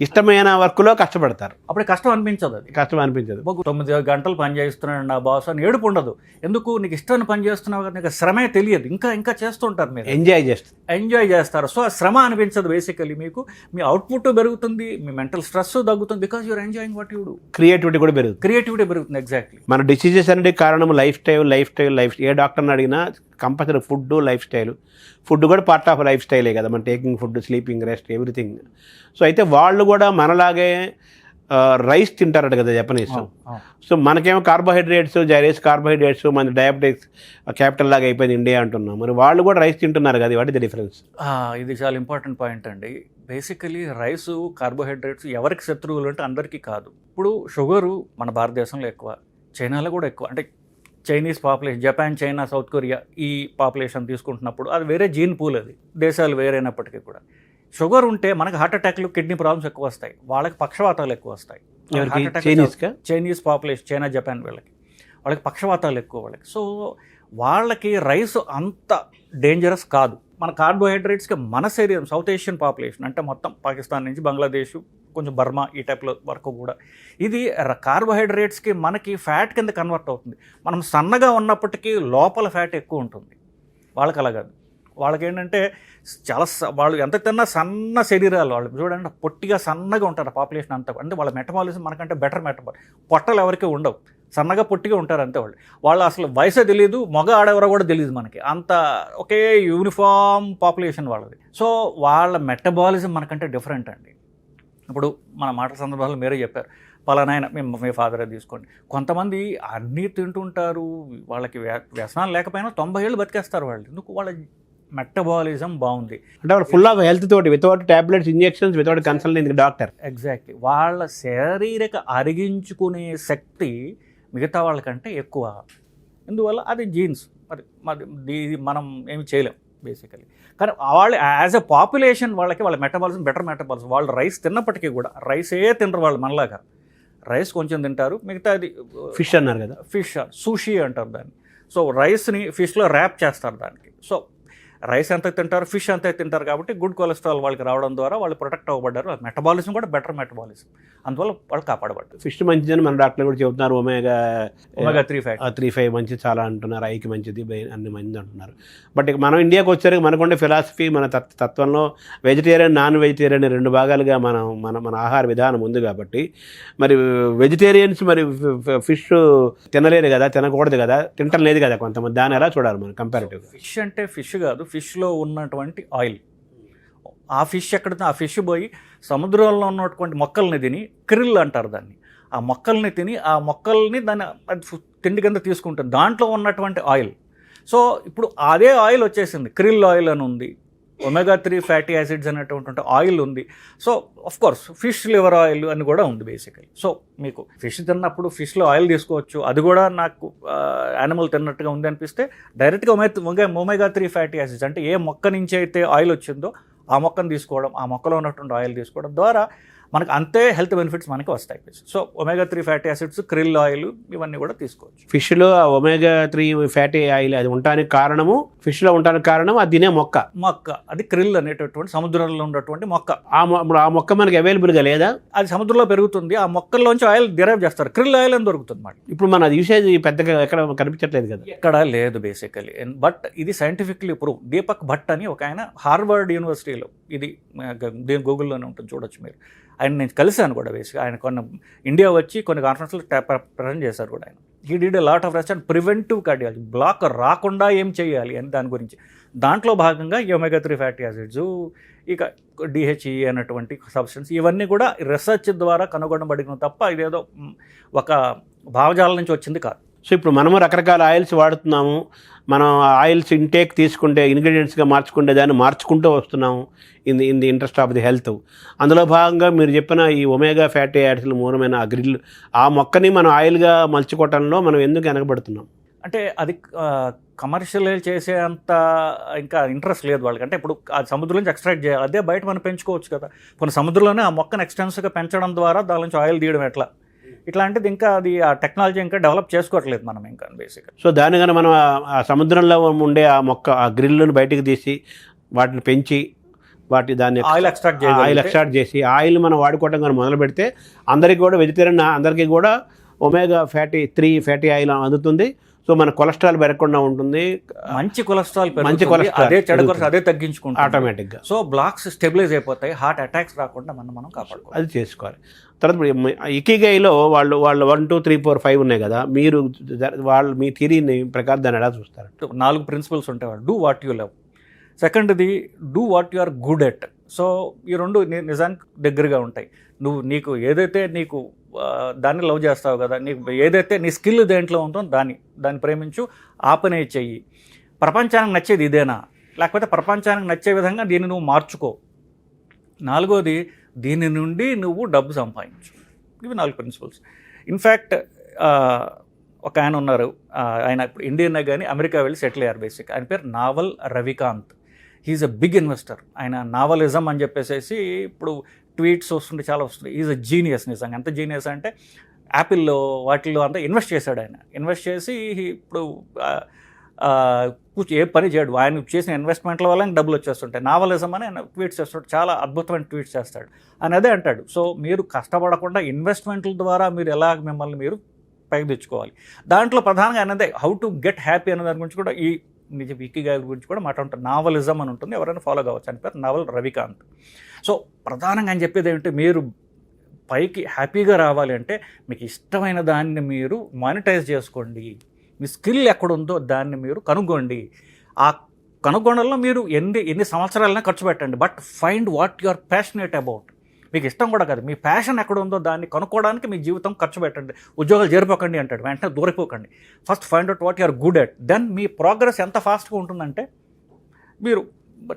ఇష్టమైన వర్క్లో కష్టపడతారు. అప్పుడు కష్టం అనిపించదు, అది కష్టం అనిపించదు. 9 గంటలు పని చేస్తున్నాడు నా బాస్ అని ఏడుపు ఉండదు. ఎందుకు, నీకు ఇష్టమైన పని చేస్తున్నావు కదా, నీకు శ్రమే తెలియదు, ఇంకా చేస్తుంటారు, మీరు ఎంజాయ్ చేస్తారు. సో ఆ శ్రమ అనిపించదు. బేసికలీ మీకు మీ అవుట్పుట్ పెరుగుతుంది, మీ మెంటల్ స్ట్రెస్ తగ్గుతుంది, because your enjoying what you do. Creativity కూడా పెరుగుతుంది. ఎగ్జాక్ట్లీ. మన డిసీజెస్ అనేది కారణం లైఫ్ స్టైల్. ఏ డాక్టర్ని అడిగినా compulsory food, life style. Food కూడా పార్ట్ ఆఫ్ లైఫ్ స్టైలే కదా, మన taking food, sleeping, rest, everything. So అయితే వాళ్ళు కూడా మనలాగే రైస్ తింటారట కదా జపనీస్. సో మనకేమో కార్బోహైడ్రేట్స్, కార్బోహైడ్రేట్స్, మన డయాబెటిక్స్ క్యాపిటల్ లాగా అయిపోయింది ఇండియా అంటున్నాం. మరి వాళ్ళు కూడా రైస్ తింటున్నారు కదా, వాట్ ఇస్ ద డిఫరెన్స్? ఇది చాలా ఇంపార్టెంట్ పాయింట్ అండి. బేసికలీ రైసు, కార్బోహైడ్రేట్స్ ఎవరికి శత్రువులు అంటే అందరికీ కాదు. ఇప్పుడు షుగరు మన భారతదేశంలో ఎక్కువ, చైనాలో కూడా ఎక్కువ. అంటే Chinese population, Japan, China, south Korea ఈ పాపులేషన్ తీసుకుంటున్నప్పుడు అది వేరే జీన్ పూల్, అది దేశాలు వేరైనప్పటికీ కూడా షుగర్ ఉంటే మనకు హార్ట్ అటాక్లు, కిడ్నీ ప్రాబ్లమ్స్ ఎక్కువ వస్తాయి, వాళ్ళకి పక్షవాతాలు ఎక్కువ వస్తాయి. చైనీస్ పాపులేషన్, చైనా, జపాన్ వాళ్ళకి పక్షవాతాలు ఎక్కువ వాళ్ళకి. సో వాళ్ళకి రైస్ అంత డేంజరస్ కాదు. మన కార్బోహైడ్రేట్స్కి మన శరీరం, సౌత్ ఏషియన్ పాపులేషన్ అంటే మొత్తం పాకిస్తాన్ నుంచి బంగ్లాదేశ్, కొంచెం బర్మా ఈ టైప్లో వరకు కూడా ఇది కార్బోహైడ్రేట్స్కి మనకి ఫ్యాట్ కింద కన్వర్ట్ అవుతుంది. మనం సన్నగా ఉన్నప్పటికీ లోపల ఫ్యాట్ ఎక్కువ ఉంటుంది. వాళ్ళకి అలా కాదు. వాళ్ళకి ఏంటంటే చాలా వాళ్ళు ఎంత తిన్నా సన్న శరీరాలు, వాళ్ళు చూడండి పొట్టిగా సన్నగా ఉంటారు పాపులేషన్ అంతా. అంటే వాళ్ళ మెటబాలిజం మనకంటే బెటర్ మెటబాలిజం. పొట్టలు ఎవరికి ఉండవు, సన్నగా పొట్టిగా ఉంటారు అంతే. వాళ్ళు అసలు వయసే తెలియదు, మగ ఆడెవరో కూడా తెలియదు మనకి, అంత ఒకే యూనిఫామ్ పాపులేషన్ వాళ్ళది. సో వాళ్ళ మెటబాలిజం మనకంటే డిఫరెంట్ అండి. ఇప్పుడు మన మాటల సందర్భాల్లో మీరే చెప్పారు, పలానాయన మీ ఫాదరే తీసుకోండి. కొంతమంది అన్నీ తింటుంటారు, వాళ్ళకి వ్యసనాలు లేకపోయినా 90 ఏళ్ళు బతికేస్తారు వాళ్ళు. ఎందుకు, వాళ్ళ మెటబాలిజం బాగుంది. అంటే వాళ్ళు ఫుల్ ఆఫ్ హెల్త్ తోటి, without tablets, injections, without consulting doctor. Exactly. వాళ్ళ శారీరక అరిగించుకునే శక్తి మిగతా వాళ్ళకంటే ఎక్కువ. అందువల్ల అది జీన్స్, అది మనం ఏమి చేయలేం బేసికలీ. కానీ వాళ్ళు యాజ్ ఎ పాపులేషన్ వాళ్ళ మెటబాలిజం బెటర్ మెటబాలిజం. వాళ్ళు రైస్ తిన్నప్పటికీ కూడా రైసే తినరు వాళ్ళు మనలాగా. రైస్ కొంచెం తింటారు, మిగతా అది ఫిష్ అన్నారు కదా, ఫిష్ సూషీ అంటారు దాన్ని. సో రైస్ని ఫిష్లో ర్యాప్ చేస్తారు దానికి. సో రైస్ ఎంత తింటారు, ఫిష్ అంతే తింటారు, కాబట్టి గుడ్ కొలెస్ట్రాల్ వాళ్ళకి రావడం ద్వారా వాళ్ళు ప్రొటెక్ట్ అవ్వబడ్డారు. మెటబాలిజం కూడా బెటర్ మెటబాలిజం, అందువల్ల వాళ్ళు కాపాడబడ్డారు. ఫిష్ మంచిదని మన డాక్టర్లు కూడా చెబుతున్నారు. ఒమేగా 3 మంచిది చాలా అంటున్నారు, ఐకి మంచిది, అన్ని మంచిది అంటున్నారు. బట్ మనం ఇండియాకి వచ్చారు, మనకుండే ఫిలాసఫీ, మన తత్వంలో వెజిటేరియన్, నాన్ వెజిటేరియన్ 2 భాగాలుగా మన ఆహార విధానం ఉంది. కాబట్టి మరి వెజిటేరియన్స్ మరి ఫిష్ తినలేదు కదా, తినకూడదు కదా, తింటం లేదు కదా కొంతమంది, దాన్ని ఎలా చూడాలి మనం కంపారిటివ్గా? ఫిష్ అంటే ఫిష్ కాదు, ఫిష్లో ఉన్నటువంటి ఆయిల్. ఆ ఫిష్ ఆ ఫిష్ పోయి సముద్రంలో ఉన్నటువంటి మొక్కల్ని తిని, క్రిల్ అంటారు దాన్ని, ఆ మొక్కల్ని తిని ఆ మొక్కల్ని దాన్ని తిండి కింద తీసుకుంటుంది, దాంట్లో ఉన్నటువంటి ఆయిల్. సో ఇప్పుడు అదే ఆయిల్ వచ్చేసింది, క్రిల్ ఆయిల్ అని ఉంది, ఒమేగా-3 ఫ్యాటీ యాసిడ్స్ అనేటువంటి ఆయిల్ ఉంది. So of course fish liver oil అని కూడా ఉంది బేసికలీ. సో మీకు ఫిష్ తిన్నప్పుడు ఫిష్లో ఆయిల్ తీసుకోవచ్చు, అది కూడా నాకు యానిమల్ తిన్నట్టుగా ఉంది అనిపిస్తే డైరెక్ట్గా ఒమేగా-3 ఫ్యాటీ యాసిడ్స్ అంటే ఏ మొక్క నుంచి అయితే ఆయిల్ వచ్చిందో ఆ మొక్కను తీసుకోవడం, ఆ మొక్కలో ఉన్నటువంటి ఆయిల్ తీసుకోవడం ద్వారా మనకు అంతే హెల్త్ బెనిఫిట్స్ మనకి వస్తాయి. So ఒమేగా-3 fatty acids, krill oil ఇవన్నీ కూడా తీసుకోవచ్చు. ఫిష్లో ఒమేగా-3 ఫ్యాటీ ఆయిల్ అది ఉండటానికి కారణము, ఫిష్లో ఉండటానికి కారణం అది తినే మొక్క అది krill అనేటటువంటి సముద్రంలో ఉన్నటువంటి మొక్క. ఆ మొక్క మనకి అవైలబుల్గా లేదా? అది సముద్రంలో పెరుగుతుంది. ఆ మొక్కల్లోంచి ఆయిల్ డిరైవ్ చేస్తారు. krill ఆయిల్ అని దొరుకుతుంది మాట. ఇప్పుడు మన అది యూసేజ్ పెద్దగా ఎక్కడ కనిపించట్లేదు కదా. ఎక్కడ లేదు బేసికలీ. బట్ ఇది సైంటిఫిక్లీ ప్రూవ్. దీపక్ భట్ అని ఒక ఆయన హార్వర్డ్ యూనివర్సిటీలో, ఇది దీని గూగుల్లోనే ఉంటుంది, చూడొచ్చు మీరు. ఆయన నేను కలిశాను కూడా బేసిక్గా. ఆయన ఇండియా వచ్చి కొన్ని కాన్ఫరెన్స్లో ప్రజెంట్ చేశారు కూడా ఆయన. He did a lot of research and preventive cardiology, block రాకుండా ఏం చేయాలి అని దాని గురించి. దాంట్లో భాగంగా ఈ ఒమేగా-3 ఫ్యాటీ యాసిడ్స్, ఇక DHE అనేటువంటి సబ్స్టెన్స్, ఇవన్నీ కూడా రీసెర్చ్ ద్వారా కనుగొనబడిన తప్ప ఇదేదో ఒక భావజాలం నుంచి వచ్చింది కాదు. సో ఇప్పుడు మనము రకరకాల ఆయిల్స్ వాడుతున్నాము. మనం ఆయిల్స్ ఇంటేక్ తీసుకుంటే ఇంగ్రీడియంట్స్గా మార్చుకుంటే దాన్ని మార్చుకుంటూ వస్తున్నాము in the interest of the health. అందులో భాగంగా మీరు చెప్పిన ఈ ఒమేగా ఫ్యాటీ యాసిడ్ల మూలమైన ఆ గ్రిల్, ఆ మొక్కని మనం ఆయిల్గా మలుచుకోవటంలో మనం ఎందుకు వెనకబడుతున్నాం? అంటే అది కమర్షియల్ చేసే అంత ఇంకా ఇంట్రెస్ట్ లేదు వాళ్ళకి. అంటే ఇప్పుడు ఆ సముద్రం నుంచి ఎక్స్ట్రాక్ట్ చేయాలి, అదే బయట మనం పెంచుకోవచ్చు కదా. కొన్ని సముద్రంలోనే ఆ మొక్కను ఎక్స్టెన్సివ్గా పెంచడం ద్వారా దాని నుంచి ఆయిల్ తీయడం ఎట్లా, ఇట్లాంటిది ఇంకా అది ఆ టెక్నాలజీ ఇంకా డెవలప్ చేసుకోవట్లేదు మనం ఇంకా బేసిక్గా. సో దాని కన్నా మనం ఆ సముద్రంలో ఉండే ఆ మొక్క, ఆ గ్రిల్ను బయటికి తీసి వాటిని పెంచి దాన్ని ఆయిల్ ఎక్స్ట్రాక్ట్ చేసి ఆయిల్ మనం వాడుకోవడం కానీ మొదలు పెడితే అందరికీ కూడా, వెజిటేరియన్ అందరికీ కూడా ఒమేగా-3 ఫ్యాటీ ఆయిల్ అందుతుంది. సో మన కొలెస్ట్రాల్ పెరగకుండా ఉంటుంది, మంచి కొలెస్ట్రాల్ అదే చెడు కొలెస్ట్రాల్ అదే తగ్గించుకుంటాం ఆటోమేటిక్గా. సో బ్లాక్స్ స్టెబిలైజ్ అయిపోతాయి, హార్ట్ అటాక్స్ రాకుండా మనం కాపాడుకోవాలి. అది చేసుకోవాలి. తర్వాత ఇకిగైలో వాళ్ళు 1, 2, 3, 4, 5 ఉన్నాయి కదా. మీరు మీ థియరీని ప్రకారం దాన్ని ఎలా చూస్తారు? 4 ప్రిన్సిపల్స్ ఉంటాయి. వాళ్ళు డూ వాట్ యూ లవ్, సెకండ్ది do what you are good at. So ఈ రెండు నిజానికి దగ్గరగా ఉంటాయి. నీకు ఏదైతే దాన్ని లవ్ చేస్తావు కదా, నీకు ఏదైతే నీ స్కిల్ దేంట్లో ఉంటుందో దాన్ని ప్రేమించు, ఆ పనే చెయ్యి. ప్రపంచానికి నచ్చేది ఇదేనా, లేకపోతే ప్రపంచానికి నచ్చే విధంగా దీన్ని నువ్వు మార్చుకో. 4వది దీని నుండి నువ్వు డబ్బు సంపాదించు. ఇవి 4 ప్రిన్సిపల్స్. ఇన్ఫ్యాక్ట్ ఒక ఆయన ఉన్నారు, ఆయన ఇప్పుడు ఇండియన్ కానీ అమెరికా వెళ్ళి సెటిల్ అయ్యారు బేసిక్. ఆయన పేరు Naval Ravikant. He's a big investor. ఆయన నావలిజం అని చెప్పేసి ఇప్పుడు ట్వీట్స్ వస్తుంటే చాలా వస్తుంది. Is a genius. నిజంగా ఎంత జీనియస్ అంటే యాపిల్లో వాటిల్లో అంతా ఇన్వెస్ట్ చేశాడు ఆయన. ఇన్వెస్ట్ చేసి ఇప్పుడు ఏ పని చేయడు. ఆయన చేసిన ఇన్వెస్ట్మెంట్ల వల్ల డబ్బులు వచ్చేస్తుంటాయి. నావలిజం అని ఆయన ట్వీట్స్ చేస్తాడు, చాలా అద్భుతమైన ట్వీట్స్ చేస్తాడు. ఆయన అదే అంటాడు, సో మీరు కష్టపడకుండా ఇన్వెస్ట్మెంట్ల ద్వారా మీరు ఎలా మిమ్మల్ని మీరు పైకి తెచ్చుకోవాలి. దాంట్లో ప్రధానంగా ఆయనదే హౌ టు గెట్ హ్యాపీ అనే దాని గురించి కూడా, ఈ ఇకిగాయ్ గురించి కూడా మాట్లాడుతారు. నావలిజం అని ఉంటుంది, ఎవరైనా ఫాలో కావచ్చు. అని పేరు నావల్ రవికాంత్. సో ప్రధానంగా ఆయన చెప్పేది ఏమిటంటే, మీరు పైకి హ్యాపీగా రావాలి అంటే మీకు ఇష్టమైన దాన్ని మీరు మానిటైజ్ చేసుకోండి. మీ స్కిల్ ఎక్కడుందో దాన్ని మీరు కనుగొండి. ఆ కనుగొనడంలో మీరు ఎన్ని సంవత్సరాలైనా ఖర్చు పెట్టండి, but find what you are passionate about. మీకు ఇష్టం కూడా కాదు, మీ ప్యాషన్ ఎక్కడ ఉందో దాన్ని కనుక్కోవడానికి మీ జీవితం ఖర్చు పెట్టండి. ఉద్యోగాలు చేరిపోకండి అంటాడు, వెంటనే దూరిపోకండి. First find out what you are good at, then మీ ప్రోగ్రెస్ ఎంత ఫాస్ట్గా ఉంటుందంటే మీరు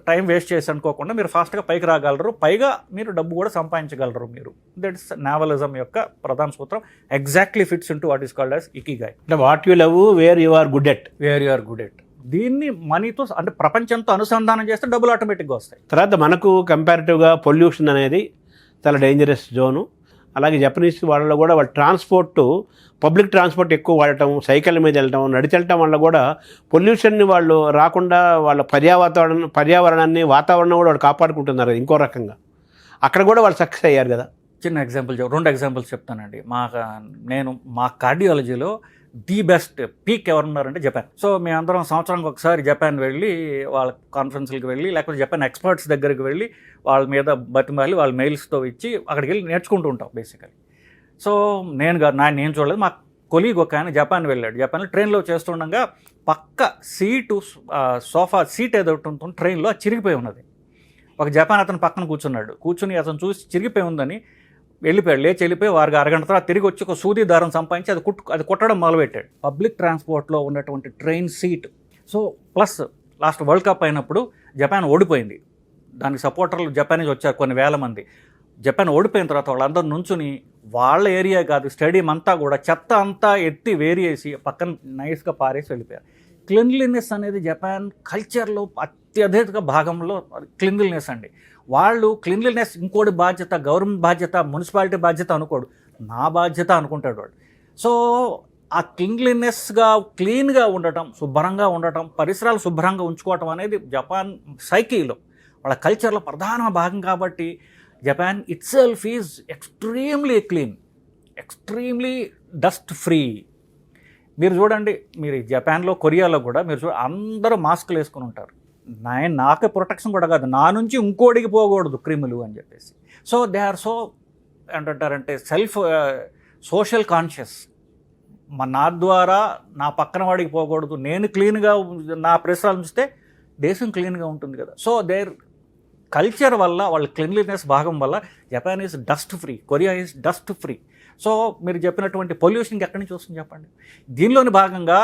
టైం వేస్ట్ చేసి అనుకోకుండా మీరు ఫాస్ట్గా పైకి రాగలరు, పైగా మీరు డబ్బు కూడా సంపాదించగలరు. మీరు దట్స్ నావలిజం యొక్క ప్రధాన సూత్రం. Exactly fits into what is called as ikigai. అంటే what you love, where you are good at. దీన్ని మనీతో అంటే ప్రపంచంతో అనుసంధానం చేస్తే డబ్బులు ఆటోమేటిక్గా వస్తాయి. తర్వాత మనకు కంపారిటివ్గా పొల్యూషన్ అనేది చాలా డేంజరస్ జోను. అలాగే జపనీస్ వాళ్ళలో కూడా వాళ్ళ పబ్లిక్ ట్రాన్స్పోర్ట్ ఎక్కువ వాడటం, సైకిళ్ళ మీద వెళ్ళటం, నడిచెళ్ళటం వల్ల కూడా పొల్యూషన్ని వాళ్ళు రాకుండా వాళ్ళ పర్యావరణాన్ని, వాతావరణం కూడా వాళ్ళు కాపాడుకుంటున్నారు ఇంకో రకంగా. అక్కడ కూడా వాళ్ళు సక్సెస్ అయ్యారు కదా. చిన్న ఎగ్జాంపుల్, 2 ఎగ్జాంపుల్స్ చెప్తానండి. మా కార్డియాలజీలో ది బెస్ట్ పీక్ ఎవరున్నారంటే జపాన్. సో మేమందరం సంవత్సరానికి ఒకసారి జపాన్ వెళ్ళి వాళ్ళ కాన్ఫరెన్స్కి వెళ్ళి, లేకపోతే జపాన్ ఎక్స్పర్ట్స్ దగ్గరికి వెళ్ళి వాళ్ళ మీద బతిమాలి వాళ్ళ మెయిల్స్తో ఇచ్చి అక్కడికి వెళ్ళి నేర్చుకుంటూ ఉంటాం బేసికలీ. సో నేను చూడలేదు, మా కొలీగ్ ఒక ఆయన జపాన్ వెళ్ళాడు. జపాన్లో ట్రైన్లో చేస్తుండగా పక్క సోఫా సీట్ ఏదో ఉంటుంది ట్రైన్లో, అది చిరిగిపోయి ఉన్నది. ఒక జపాన్ అతను పక్కన కూర్చుని అతను చూసి చిరిగిపోయి ఉందని లేచి వెళ్ళిపోయి వారికి అరగంట తర్వాత తిరిగి వచ్చి ఒక సూది దారం సంపాదించి అది కొట్టడం మొదలుపెట్టాడు. పబ్లిక్ ట్రాన్స్పోర్ట్లో ఉన్నటువంటి train seat. So plus last world cup అయినప్పుడు జపాన్ ఓడిపోయింది. దానికి సపోర్టర్లు జపాన్ నుంచి వచ్చారు కొన్ని వేల మంది. జపాన్ ఓడిపోయిన తర్వాత వాళ్ళందరూ నుంచుని వాళ్ళ ఏరియా కాదు, స్టేడియం అంతా కూడా చెత్త అంతా ఎత్తి వేరేసి పక్కన నైస్గా పారేసి వెళ్ళిపోయారు. క్లీన్లీనెస్ అనేది జపాన్ కల్చర్లో అత్యధిక భాగంలో క్లీన్లీనెస్ అండి. వాళ్ళు క్లీన్లీనెస్ ఇంకోటి బాధ్యత, గవర్నమెంట్ బాధ్యత, మున్సిపాలిటీ బాధ్యత అనుకోడు, నా బాధ్యత అనుకుంటాడు వాడు. సో ఆ క్లీన్లీనెస్గా, క్లీన్గా ఉండటం, శుభ్రంగా ఉండటం, పరిసరాలు శుభ్రంగా ఉంచుకోవటం అనేది జపాన్ సైకీలో, వాళ్ళ కల్చర్లో ప్రధాన భాగం. కాబట్టి Japan it self is extremely clean, extremely dust free. మీరు చూడండి, మీరు జపాన్లో, కొరియాలో కూడా మీరు అందరూ మాస్కులు వేసుకుని ఉంటారు. నాకే ప్రొటెక్షన్ కూడా కాదు, నా నుంచి ఇంకోడికి పోకూడదు క్రిములు అని చెప్పేసి. సో దే ఆర్ సో ఏంటంటారంటే సోషల్ కాన్షియస్. నా ద్వారా నా పక్కన వాడికి పోకూడదు, నేను క్లీన్గా నా పరిసరాలు ఉంచితే దేశం క్లీన్గా ఉంటుంది కదా. సో దేర్ కల్చర్ వల్ల, వాళ్ళ క్లీన్లీనెస్ భాగం వల్ల Japan is dust free, Korea is dust free. So మీరు చెప్పినటువంటి పొల్యూషన్కి ఎక్కడి నుంచి వస్తుంది చెప్పండి. దీనిలోని భాగంగా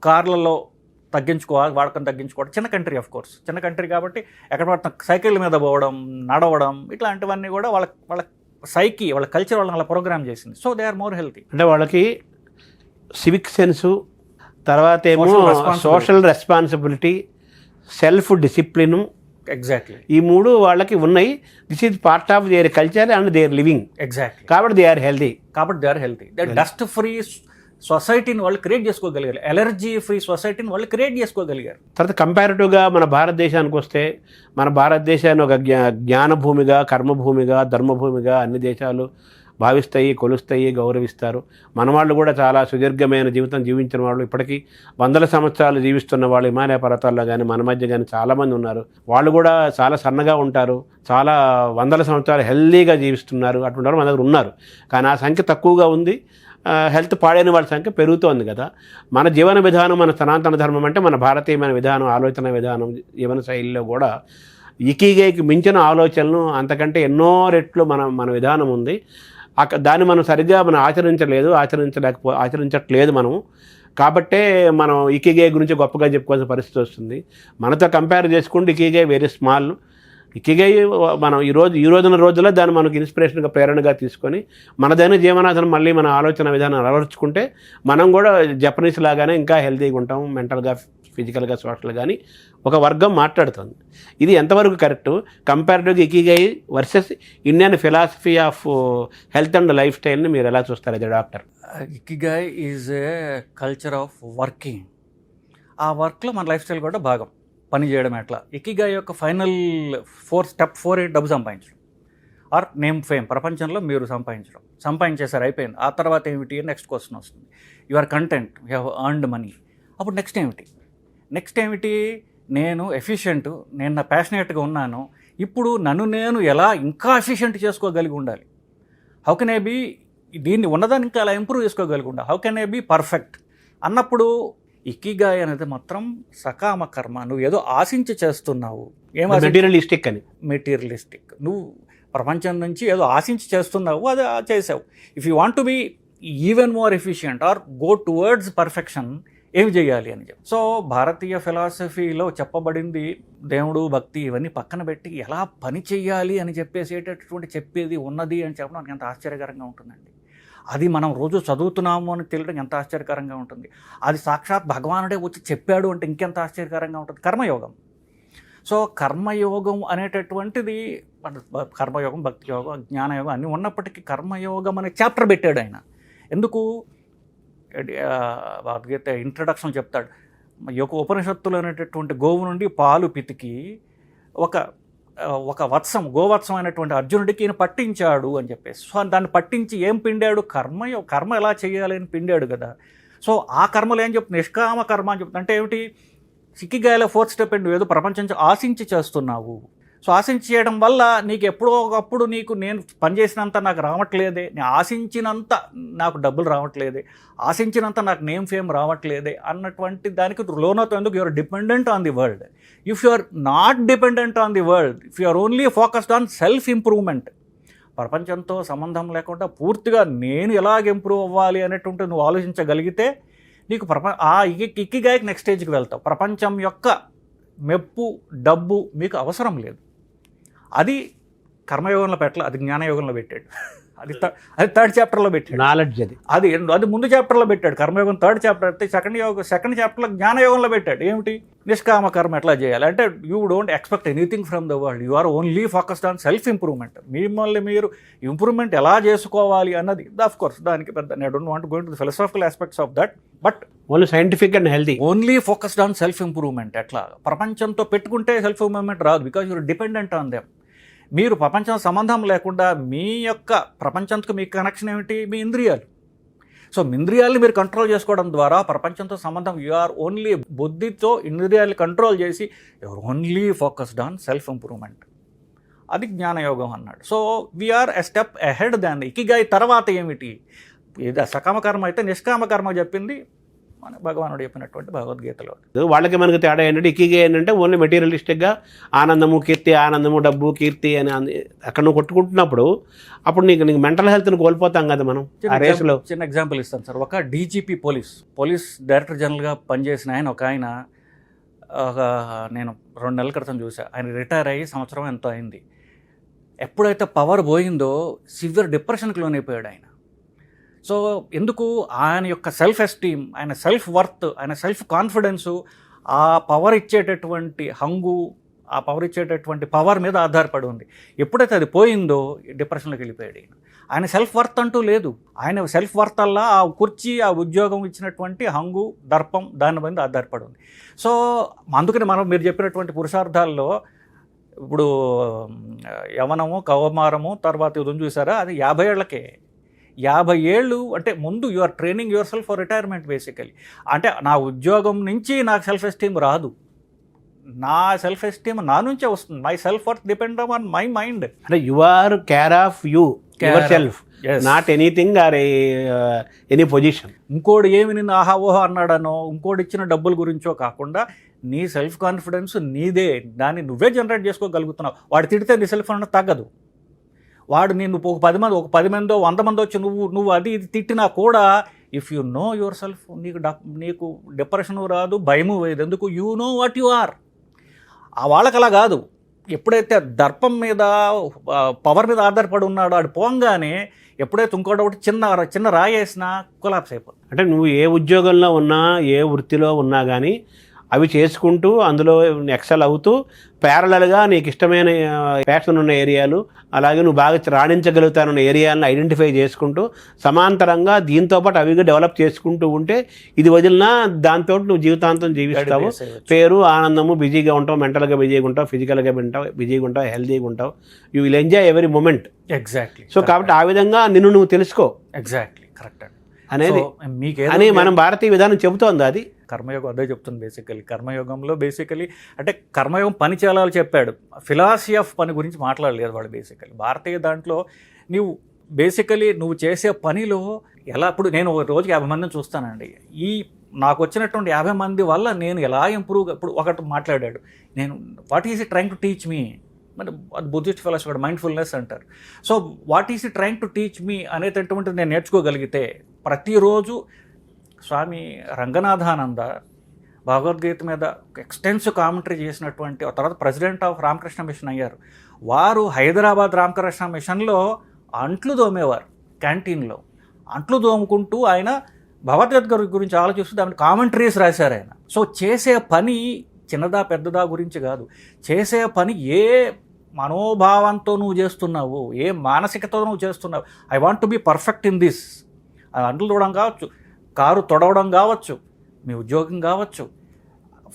కార్లలో తగ్గించుకోవాలి, వాడకం తగ్గించుకోవడం. చిన్న కంట్రీ, ఆఫ్ కోర్స్ చిన్న కంట్రీ కాబట్టి ఎక్కడ పడితే సైకిల్ మీద పోవడం, నడవడం, ఇట్లాంటివన్నీ కూడా వాళ్ళ సైకి, వాళ్ళ కల్చర్ వాళ్ళని అలా ప్రోగ్రామ్ చేసింది. So they are more healthy. అంటే వాళ్ళకి సివిక్ సెన్సు, తర్వాత ఏమో social responsibility, self discipline, exactly ఈ మూడు వాళ్ళకి ఉన్నాయి. This is part of their culture and their living. Exactly. కాబట్టి they are healthy. Dust free సొసైటీని వాళ్ళు క్రియేట్ చేసుకోగలిగారు, ఎలర్జీ ఫ్రీ సొసైటీని వాళ్ళు క్రియేట్ చేసుకోగలిగారు. తర్వాత కంపారిటివ్గా మన భారతదేశానికి వస్తే, మన భారతదేశాన్ని ఒక జ్ఞానభూమిగా, కర్మభూమిగా, ధర్మభూమిగా అన్ని దేశాలు భావిస్తాయి, కొలుస్తాయి, గౌరవిస్తారు. మన వాళ్ళు కూడా చాలా సుదీర్ఘమైన జీవితం జీవించిన వాళ్ళు, ఇప్పటికీ వందల సంవత్సరాలు జీవిస్తున్న వాళ్ళు హిమాలయ పర్వతాల్లో కానీ మన మధ్య కానీ చాలామంది ఉన్నారు. వాళ్ళు కూడా చాలా సన్నగా ఉంటారు, చాలా వందల సంవత్సరాలు హెల్దీగా జీవిస్తున్నారు. అటువంటి వాళ్ళు మన దగ్గర ఉన్నారు. కానీ ఆ సంఖ్య తక్కువగా ఉంది. హెల్త్ పాడైన వాళ్ళ సంఖ్య పెరుగుతోంది కదా. మన జీవన విధానం, మన సనాతన ధర్మం అంటే మన భారతీయమైన విధానం, ఆలోచన విధానం, జీవన శైలిలో కూడా ఇకిగైకి మించిన ఆలోచనలు అంతకంటే ఎన్నో రెట్లు మన విధానం ఉంది. దాన్ని మనం సరిగ్గా మనం ఆచరించట్లేదు మనము. కాబట్టే మనం ఇకిగై గురించి గొప్పగా చెప్పుకోవాల్సిన పరిస్థితి వస్తుంది. మనతో కంపేర్ చేసుకుంటే ఇకిగై వెరీ స్మాల్. ఇకిగై మనం ఈ రోజుల్లో దాన్ని మనకు ఇన్స్పిరేషన్గా, ప్రేరణగా తీసుకొని మనదైన జీవనాధారం మళ్ళీ మన ఆలోచన విధానం అలవర్చుకుంటే మనం కూడా జపనీస్ లాగానే ఇంకా హెల్తీగా ఉంటాం, మెంటల్గా, ఫిజికల్గా, సోషల్ కానీ ఒక వర్గం మాట్లాడుతుంది. ఇది ఎంతవరకు కరెక్టు? కంపారిటివ్గా ikigai versus Indian philosophy of health and life స్టైల్ని మీరు ఎలా చూస్తారు అది doctor? Ikigai is a culture of working. ఆ వర్క్లో మన లైఫ్ స్టైల్ కూడా భాగం, పని చేయడం. ఎట్లా ఇకిగై యొక్క ఫైనల్ స్టెప్ 4 డబ్బు సంపాదించడం ఆర్ నేమ్ ఫేమ్. ప్రపంచంలో మీరు సంపాదించేసారు, అయిపోయింది. ఆ తర్వాత ఏమిటి? నెక్స్ట్ క్వశ్చన్ వస్తుంది. You are content, you have earned money. అప్పుడు నెక్స్ట్ ఏమిటి? నేను ఎఫిషియెంట్, నేను నా ప్యాషనేట్గా ఉన్నాను, ఇప్పుడు నన్ను నేను ఎలా ఇంకా ఎఫిషియెంట్ చేసుకోగలిగి ఉండాలి. హౌ కెన్ ఐ బీ, దీన్ని ఉన్నదాన్ని ఇంకా అలా ఇంప్రూవ్ చేసుకోగలిగి ఉండాలి. How can I be perfect అన్నప్పుడు ఇకిగాయ్ అనేది మాత్రం సకామ కర్మ. నువ్వు ఏదో ఆశించి చేస్తున్నావు. మెటీరియలిస్టిక్. నువ్వు ప్రపంచం నుంచి ఏదో ఆశించి చేస్తున్నావు, అది చేసావు. If you want to be even more efficient or go towards perfection, ఏమి చేయాలి అని చెప్పి. సో భారతీయ ఫిలాసఫీలో చెప్పబడింది దేవుడు, భక్తి ఇవన్నీ పక్కన పెట్టి ఎలా పని చేయాలి అని చెప్పేది ఉన్నది అని చెప్పడం నాకు ఎంత ఆశ్చర్యకరంగా ఉంటుందండి. అది మనం రోజు చదువుతున్నాము అని తెలియడం ఎంత ఆశ్చర్యకరంగా ఉంటుంది. అది సాక్షాత్ భగవానుడే వచ్చి చెప్పాడు అంటే ఇంకెంత ఆశ్చర్యకరంగా ఉంటుంది. కర్మయోగం. సో కర్మయోగం అనేటటువంటిది, కర్మయోగం, భక్తి యోగం, జ్ఞానయోగం అన్నీ ఉన్నప్పటికీ కర్మయోగం అనే చాప్టర్ పెట్టాడు ఆయన. ఎందుకు? భగవద్గీత ఇంట్రడక్షన్ చెప్తాడు, ఉపనిషత్తులు అనేటటువంటి గోవు నుండి పాలు పితికి ఒక గోవత్సం అయినటువంటి అర్జునుడికి ఈయన పట్టించాడు అని చెప్పేసి. సో దాన్ని పట్టించి ఏం పిండాడు? కర్మ ఎలా చేయాలి అని పిండాడు కదా. సో ఆ కర్మలు ఏం చెప్తుంది? నిష్కామ కర్మ అని చెప్తుంది. అంటే ఏమిటి? ఇకిగాయ్లో 4th స్టెప్ నువ్వు ఏదో ప్రపంచం ఆశించి చేస్తున్నావు. సో ఆశించి చేయడం వల్ల నీకు ఎప్పుడో ఒకప్పుడు నేను పనిచేసినంత నాకు రావట్లేదే, నేను ఆశించినంత నాకు డబ్బులు రావట్లేదే, ఆశించినంత నాకు నేమ్ ఫేమ్ రావట్లేదే అన్నటువంటి దానికి లోనవుతావు. ఎందుకు? You're dependent on the world. If you are not dependent on the world, if you are only focused on self improvement, ప్రపంచంతో సంబంధం లేకుండా పూర్తిగా నేను ఎలాగ ఇంప్రూవ్ అవ్వాలి అనేటువంటి నువ్వు ఆలోచించగలిగితే నీకు ఇకిగాయ్కి నెక్స్ట్ స్టేజ్కి వెళ్తావు. ప్రపంచం యొక్క మెప్పు, డబ్బు మీకు అవసరం లేదు. అది కర్మయోగంలో పెట్టాలి, అది జ్ఞానయోగంలో పెట్టాడు. అది థర్డ్ చాప్టర్లో పెట్టాడు. నాలెడ్జ్ అది ముందు చాప్టర్లో పెట్టాడు. కర్మయోగం థర్డ్ చాప్టర్ అయితే సెకండ్ చాప్టర్లో జ్ఞానయోగంలో పెట్టాడు. ఏమిటి? నిష్కామ కర్మ ఎట్లా చేయాలి అంటే you don't expect anything from the world, you are only focused on self improvement. మిమ్మల్ని మీరు ఇంప్రూవ్మెంట్ ఎలా చేసుకోవాలి అన్నది ఆఫ్ కోర్స్ దానికి పెద్ద I don't want go into the philosophical aspects of that, but only scientific and healthy, only focused on self improvement. ఎట్లా ప్రపంచంతో పెట్టుకుంటే సెల్ఫ్ ఇంప్రూవ్మెంట్ రాదు, because you're dependent on them. మీరు ప్రపంచం సంబంధం లేకుండా మీ యొక్క ప్రపంచంతో మీ కనెక్షన్ ఏమిటి? మీ ఇంద్రియాలు. సో ఇంద్రియాలని మీరు కంట్రోల్ చేసుకోవడం ద్వారా ప్రపంచంతో సంబంధం, యు ఆర్ ఓన్లీ బుద్ధితో ఇంద్రియాలు కంట్రోల్ చేసి you're only focused on self improvement. అది జ్ఞానయోగం అన్నాడు. So we're a step ahead than. Ikigai తర్వాత ఏమిటి? ఇది సకామ కర్మ అయితే నిష్కామ కర్మ చెప్పింది మన భగవానుడు చెప్పినటువంటి భగవద్గీతలో. వాళ్ళకి మనకి తేడా ఏంటంటే ఇకిగా ఏంటంటే ఓన్లీ మెటీరియలిస్టిక్గా ఆనందము కీర్తి, ఆనందము డబ్బు కీర్తి అని అక్కడ నువ్వు కొట్టుకుంటున్నప్పుడు అప్పుడు నీకు మెంటల్ హెల్త్ని కోల్పోతాం కదా మనం ఆ రేసులో. చిన్న ఎగ్జాంపుల్ ఇస్తాను సార్. ఒక డీజీపీ పోలీస్ డైరెక్టర్ జనరల్గా పనిచేసిన ఆయన ఒక ఆయన నేను 2 నెలల క్రితం చూసా. ఆయన రిటైర్ అయ్యి సంవత్సరం ఎంతో అయింది. ఎప్పుడైతే పవర్ పోయిందో సివియర్ డిప్రెషన్కి లోనైపోయాడు ఆయన. సో ఎందుకు? ఆయన యొక్క సెల్ఫ్ ఎస్టీమ్, ఆయన సెల్ఫ్ వర్త్, ఆయన సెల్ఫ్ కాన్ఫిడెన్సు, ఆ పవర్ ఇచ్చేటటువంటి హంగు, ఆ పవర్ ఇచ్చేటటువంటి పవర్ మీద ఆధారపడి ఉంది. ఎప్పుడైతే అది పోయిందో డిప్రెషన్లోకి వెళ్ళిపోయాడు ఆయన. ఆయన సెల్ఫ్ వర్త్ అంటూ లేదు. ఆయన సెల్ఫ్ వర్త్ అల్లా ఆ కుర్చీ, ఆ ఉద్యోగం ఇచ్చినటువంటి హంగు, దర్పం దాని మీద ఆధారపడి ఉంది. సో అందుకని మీరు చెప్పినటువంటి పురుషార్థాల్లో ఇప్పుడు యవనము, కౌమారము, తర్వాత ఇది చూసారా, అది 50 ఏళ్లకే. 50 ఏళ్ళు అంటే ముందు you are training yourself for retirement basically. అంటే నా ఉద్యోగం నుంచి నాకు సెల్ఫ్ ఎస్టీమ్ రాదు, నా సెల్ఫ్ ఎస్టీమ్ నా నుంచే వస్తుంది. My self worth depend on my mind. అంటే you are care of yourself, not anything or any position. ఇంకోటి ఏమి నిన్ను ఆహా ఓహో అన్నాడనో, ఇంకోటి ఇచ్చిన డబ్బుల గురించో కాకుండా నీ సెల్ఫ్ కాన్ఫిడెన్స్ నీదే, దాన్ని నువ్వే జనరేట్ చేసుకోగలుగుతున్నావు. వాడు తిడితే నీ సెల్ఫ్ కాన్ఫిడెన్స్ తగ్గదు. వాడు నేను ఒక 10 మందో 100 మంది వచ్చి నువ్వు అది ఇది తిట్టినా కూడా if you know yourself నీకు డిప్రెషన్ రాదు, భయము వేయదు. ఎందుకు? You know what you are. ఆ వాళ్ళకి అలా కాదు. ఎప్పుడైతే దర్పం మీద పవర్ మీద ఆధారపడి ఉన్నాడో ఆడు పోంగానే ఎప్పుడైతే ఇంకోటి చిన్న రాయి వేసినా కొలాప్స్ అయిపోతుంది. అంటే నువ్వు ఏ ఉద్యోగంలో ఉన్నా, ఏ వృత్తిలో ఉన్నా కానీ అవి చేసుకుంటూ అందులో ఎక్సెల్ అవుతూ ప్యారలల్గా నీకు ఇష్టమైన ప్యాషన్ ఉన్న ఏరియాలు, అలాగే నువ్వు బాగా రాణించగలుగుతానన్న ఏరియాలను ఐడెంటిఫై చేసుకుంటూ సమాంతరంగా దీంతో పాటు అవిగా డెవలప్ చేసుకుంటూ ఉంటే ఇది వదిలినా దాంతో నువ్వు జీవితాంతం జీవిస్తావు. పేరు, ఆనందము, బిజీగా ఉంటావు, మెంటల్గా బిజీగా ఉంటావు, ఫిజికల్గా బిజీగా ఉంటావు, హెల్తీగా ఉంటావు. You will enjoy every moment. Exactly. So కాబట్టి ఆ విధంగా నిన్ను నువ్వు తెలుసుకో. ఎగ్జాక్ట్లీ కరెక్ట్ అనేది అని మనం భారతీయ విధానం చెబుతోంది. అది కర్మయోగం అదే చెప్తుంది బేసికలీ. కర్మయోగంలో బేసికలీ అంటే కర్మయోగం పని చేయాలని చెప్పాడు, ఫిలాసఫీ ఆఫ్ పని గురించి మాట్లాడలేదు వాడు. బేసికలీ భారతీయ దాంట్లో నువ్వు చేసే పనిలో ఎలా, ఇప్పుడు నేను రోజుకి 50 మందిని చూస్తానండి. నాకు వచ్చినటువంటి 50 మంది వల్ల నేను ఎలా ఇంప్రూవ్. ఇప్పుడు ఒకటి మాట్లాడాడు, నేను what is it trying to teach me, మరి అది బుద్ధిస్ట్ ఫిలాసఫీ మైండ్ఫుల్నెస్ అంటారు. So what is it trying to teach me అనేటటువంటిది నేను నేర్చుకోగలిగితే ప్రతిరోజు స్వామి రంగనాథానంద భగవద్గీత మీద ఎక్స్టెన్సివ్ కామెంటరీ చేసినటువంటి తర్వాత ప్రెసిడెంట్ ఆఫ్ రామకృష్ణ మిషన్ అయ్యారు. వారు హైదరాబాద్ రామకృష్ణ మిషన్లో అంట్లు దోమేవారు. క్యాంటీన్లో అంట్లు దోముకుంటూ ఆయన భగవద్గీత గురించి ఆలోచిస్తూ దాని కామెంటరీస్ రాశారు ఆయన. సో చేసే పని చిన్నదా పెద్దదా గురించి కాదు, చేసే పని ఏ మనోభావంతో నువ్వు చేస్తున్నావు, ఏ మానసికతో నువ్వు చేస్తున్నావు. I want to be perfect in this. అంట్లు తోడడం కావచ్చు, కారు తొడవడం కావచ్చు, మీ ఉద్యోగం కావచ్చు,